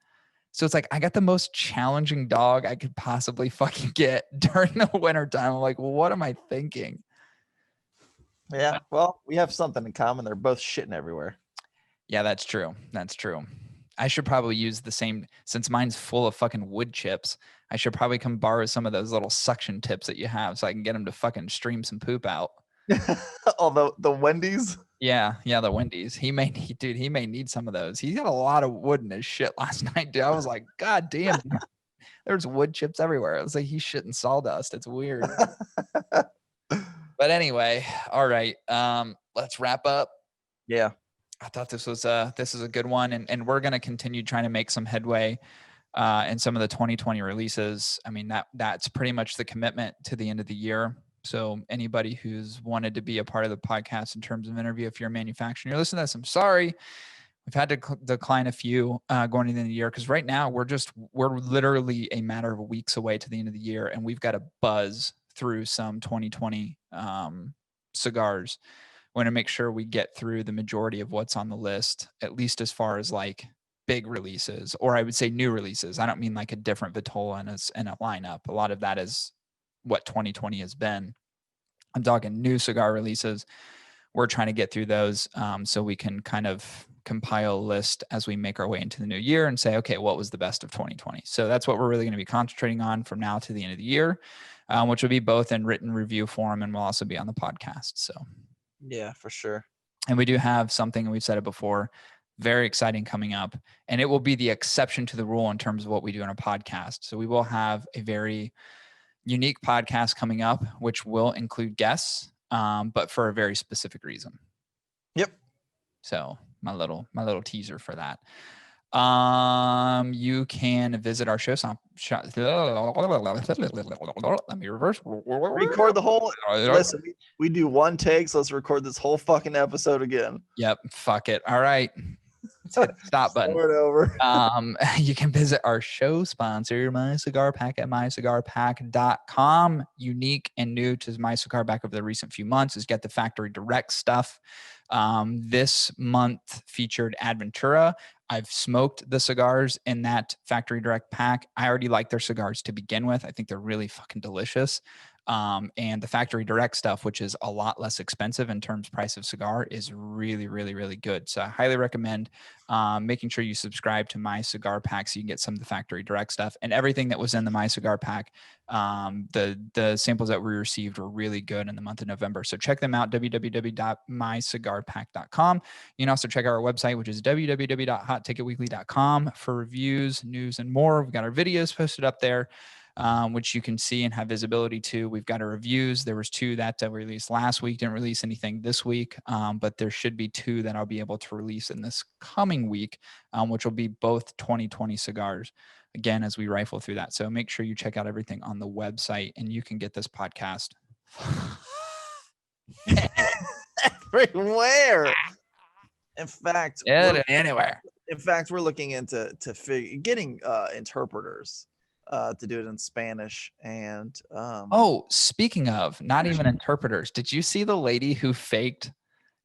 So it's like, I got the most challenging dog I could possibly fucking get during the winter time. I'm like, well, what am I thinking? Yeah. Well, we have something in common. They're both shitting everywhere. Yeah, that's true. I should probably use the same, since mine's full of fucking wood chips. I should probably come borrow some of those little suction tips that you have so I can get him to fucking stream some poop out. Although the Wendy's. Yeah, the Wendy's. He may need some of those. He got a lot of wood in his shit last night, dude. I was like, God damn, there's wood chips everywhere. It was like he's shitting sawdust. It's weird. But anyway, all right. Let's wrap up. Yeah. I thought this is a good one, and we're gonna continue trying to make some headway in some of the 2020 releases. I mean, that's pretty much the commitment to the end of the year. So anybody who's wanted to be a part of the podcast in terms of interview, if you're a manufacturer, you're listening to this, I'm sorry. We've had to decline a few going into the end of the year because right now we're literally a matter of weeks away to the end of the year, and we've got to buzz through some 2020 cigars. We want to make sure we get through the majority of what's on the list, at least as far as like big releases, or I would say new releases. I don't mean like a different Vitola in a lineup. A lot of that is what 2020 has been. I'm talking new cigar releases. We're trying to get through those so we can kind of compile a list as we make our way into the new year and say, okay, what was the best of 2020? So that's what we're really going to be concentrating on from now to the end of the year, which will be both in written review form and will also be on the podcast. So yeah, for sure. And we do have something, and we've said it before, very exciting coming up, and it will be the exception to the rule in terms of what we do in a podcast. So we will have a very unique podcast coming up, which will include guests, but for a very specific reason. Yep. So my little teaser for that. You can visit our show. Let me reverse. Record the whole. Listen, we do one take, so let's record this whole fucking episode again. Yep. Fuck it. All right. Stop button. Start over. You can visit our show sponsor, My Cigar Pack, at mycigarpack.com. Unique and new to My Cigar Pack over the recent few months is get the factory direct stuff. This month featured Adventura. I've smoked the cigars in that factory direct pack. I already like their cigars to begin with. I think they're really fucking delicious. And the factory direct stuff, which is a lot less expensive in terms price of cigar, is really, really, really good. So I highly recommend making sure you subscribe to My Cigar Pack so you can get some of the factory direct stuff and everything that was in the My Cigar Pack. The samples that we received were really good in the month of November. So check them out, www.mycigarpack.com. You can also check out our website, which is www.hotticketweekly.com for reviews, news, and more. We've got our videos posted up there, which you can see and have visibility to. We've got our reviews. There was 2 that we released last week. Didn't release anything this week, but there should be 2 that I'll be able to release in this coming week, which will be both 2020 cigars, again, as we rifle through that. So make sure you check out everything on the website, and you can get this podcast everywhere. In fact, anywhere. In fact, we're looking into getting interpreters to do it in Spanish. And speaking of, not even interpreters, did you see the lady who faked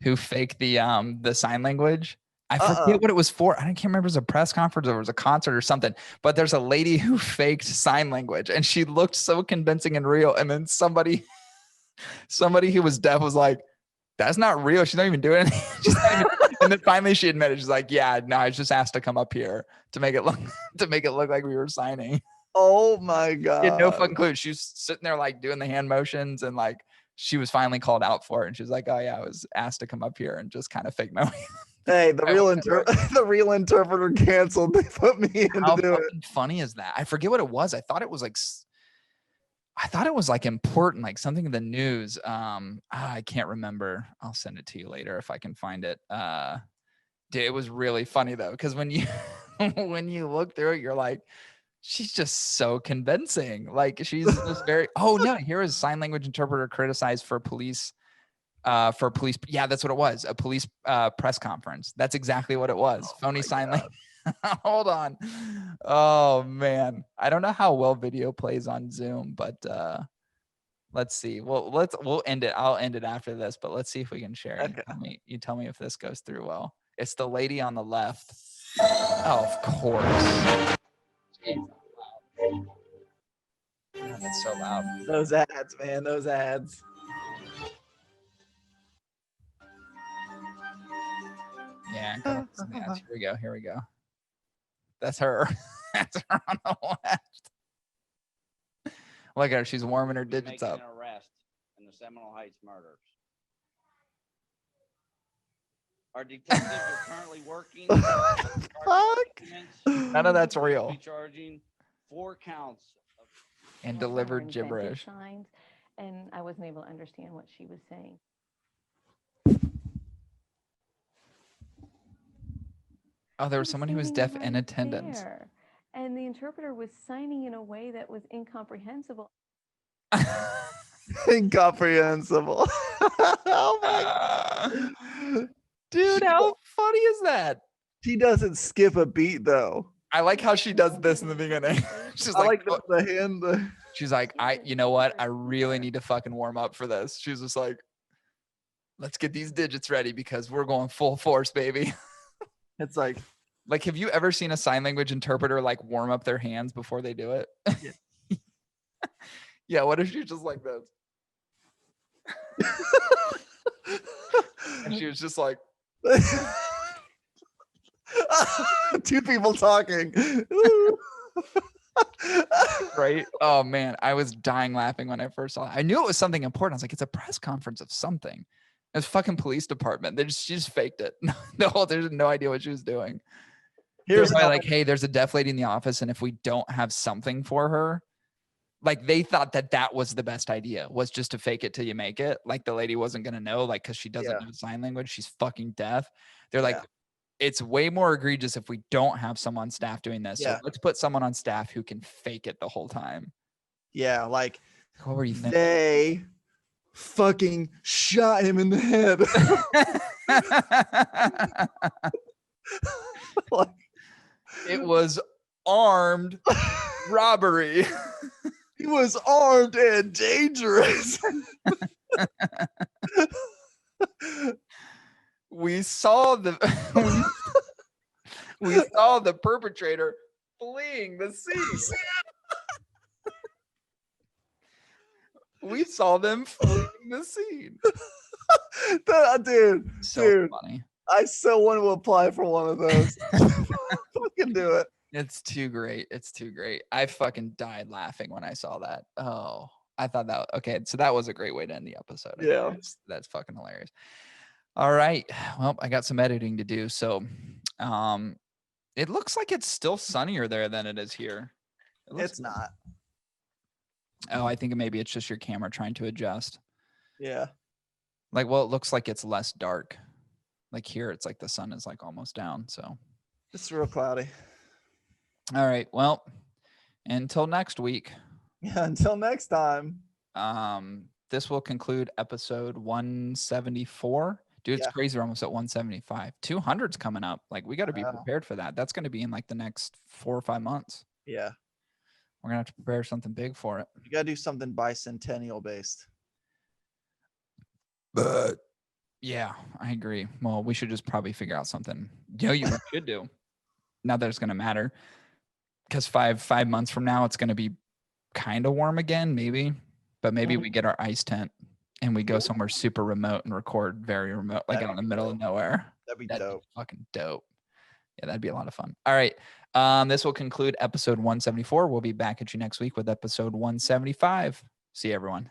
the sign language? I forget what it was for. I can't remember if it was a press conference or it was a concert or something, but there's a lady who faked sign language and she looked so convincing and real. And then somebody who was deaf was like, that's not real. She's not even doing anything. And then finally she admitted, she's like, yeah, no, I was just asked to come up here to make it look like we were signing. Oh my God. She had no fucking clue. She was sitting there like doing the hand motions and like she was finally called out for it. And she's like, oh yeah, I was asked to come up here and just kind of fake my way. Hey, the real interpreter canceled. They put me in to do it. How funny is that? I forget what it was. I thought it was like important, like something in the news. I can't remember. I'll send it to you later if I can find it. Dude, it was really funny though, because when you look through it, you're like, she's just so convincing. Like she's just very. Oh no, here is sign language interpreter criticized for police. Yeah, that's what it was. A police press conference. That's exactly what it was. Phony sign language. Hold on. Oh man, I don't know how well video plays on Zoom, but let's see. Well, we'll end it. I'll end it after this, but let's see if we can share it. Okay. You tell me if this goes through well. It's the lady on the left. Oh, of course. Jeez. God, that's so loud. Those ads, man. Those ads. Yeah. Here we go. That's her. That's her on the left. Look at her. She's warming her digits up. An arrest in the Seminole Heights murders. Our detectives are currently working. Fuck. None of that's real. Charging 4 counts and delivered gibberish. Signs, and I wasn't able to understand what she was saying. Oh, there was someone who was deaf in attendance. And the interpreter was signing in a way that was incomprehensible. Incomprehensible. Oh my God. Dude, how funny is that? She doesn't skip a beat though. I like how she does this in the beginning. She's like the hand. She's like, you know what? I really need to fucking warm up for this. She's just like, let's get these digits ready because we're going full force, baby. It's like, have you ever seen a sign language interpreter like warm up their hands before they do it? Yeah. Yeah. What if she's just like this? And she was just like, 2 people talking. Right? Oh man, I was dying laughing when I first saw it. I knew it was something important. I was like, it's a press conference of something. It's fucking police department. She just faked it. No, there's no idea what she was doing. Here's like, hey, there's a deaf lady in the office, and if we don't have something for her, like they thought that was the best idea, was just to fake it till you make it. Like the lady wasn't gonna know, like because she doesn't know sign language, she's fucking deaf. They're like, it's way more egregious if we don't have someone on staff doing this. So let's put someone on staff who can fake it the whole time. Yeah, like what were you thinking? They fucking shot him in the head. Like, it was armed robbery. He was armed and dangerous. We saw the perpetrator fleeing the scene. We saw them fleeing the scene. Dude, So dude, funny. I so want to apply for one of those. Fucking do it. It's too great. It's too great. I fucking died laughing when I saw that. Oh, I thought that okay. So that was a great way to end the episode. I think Yeah. that's fucking hilarious. All right. Well, I got some editing to do. So it looks like it's still sunnier there than it is here. It's not. Oh, I think maybe it's just your camera trying to adjust. Yeah. Like, well, it looks like it's less dark. Like here, it's like the sun is like almost down. So It's real cloudy. all right. Well, until next week. Yeah, until next time. This will conclude episode 174. Dude, it's Yeah. crazy. We're almost at 175. 200's coming up. Like, we got to be Wow. prepared for that. That's going to be in like the next 4 or 5 months. Yeah. We're going to have to prepare something big for it. You gotta do something bicentennial based. But yeah, I agree. Well, we should just probably figure out something. You know, you should do. Not that it's going to matter. Because 5 months from now, it's going to be kind of warm again, maybe. But maybe we get our ice tent and we go somewhere super remote and record very remote, like out in the middle of nowhere. That'd be That'd dope. be fucking dope. Yeah, that'd be a lot of fun. All right. This will conclude episode 174. We'll be back at you next week with episode 175. See you, everyone.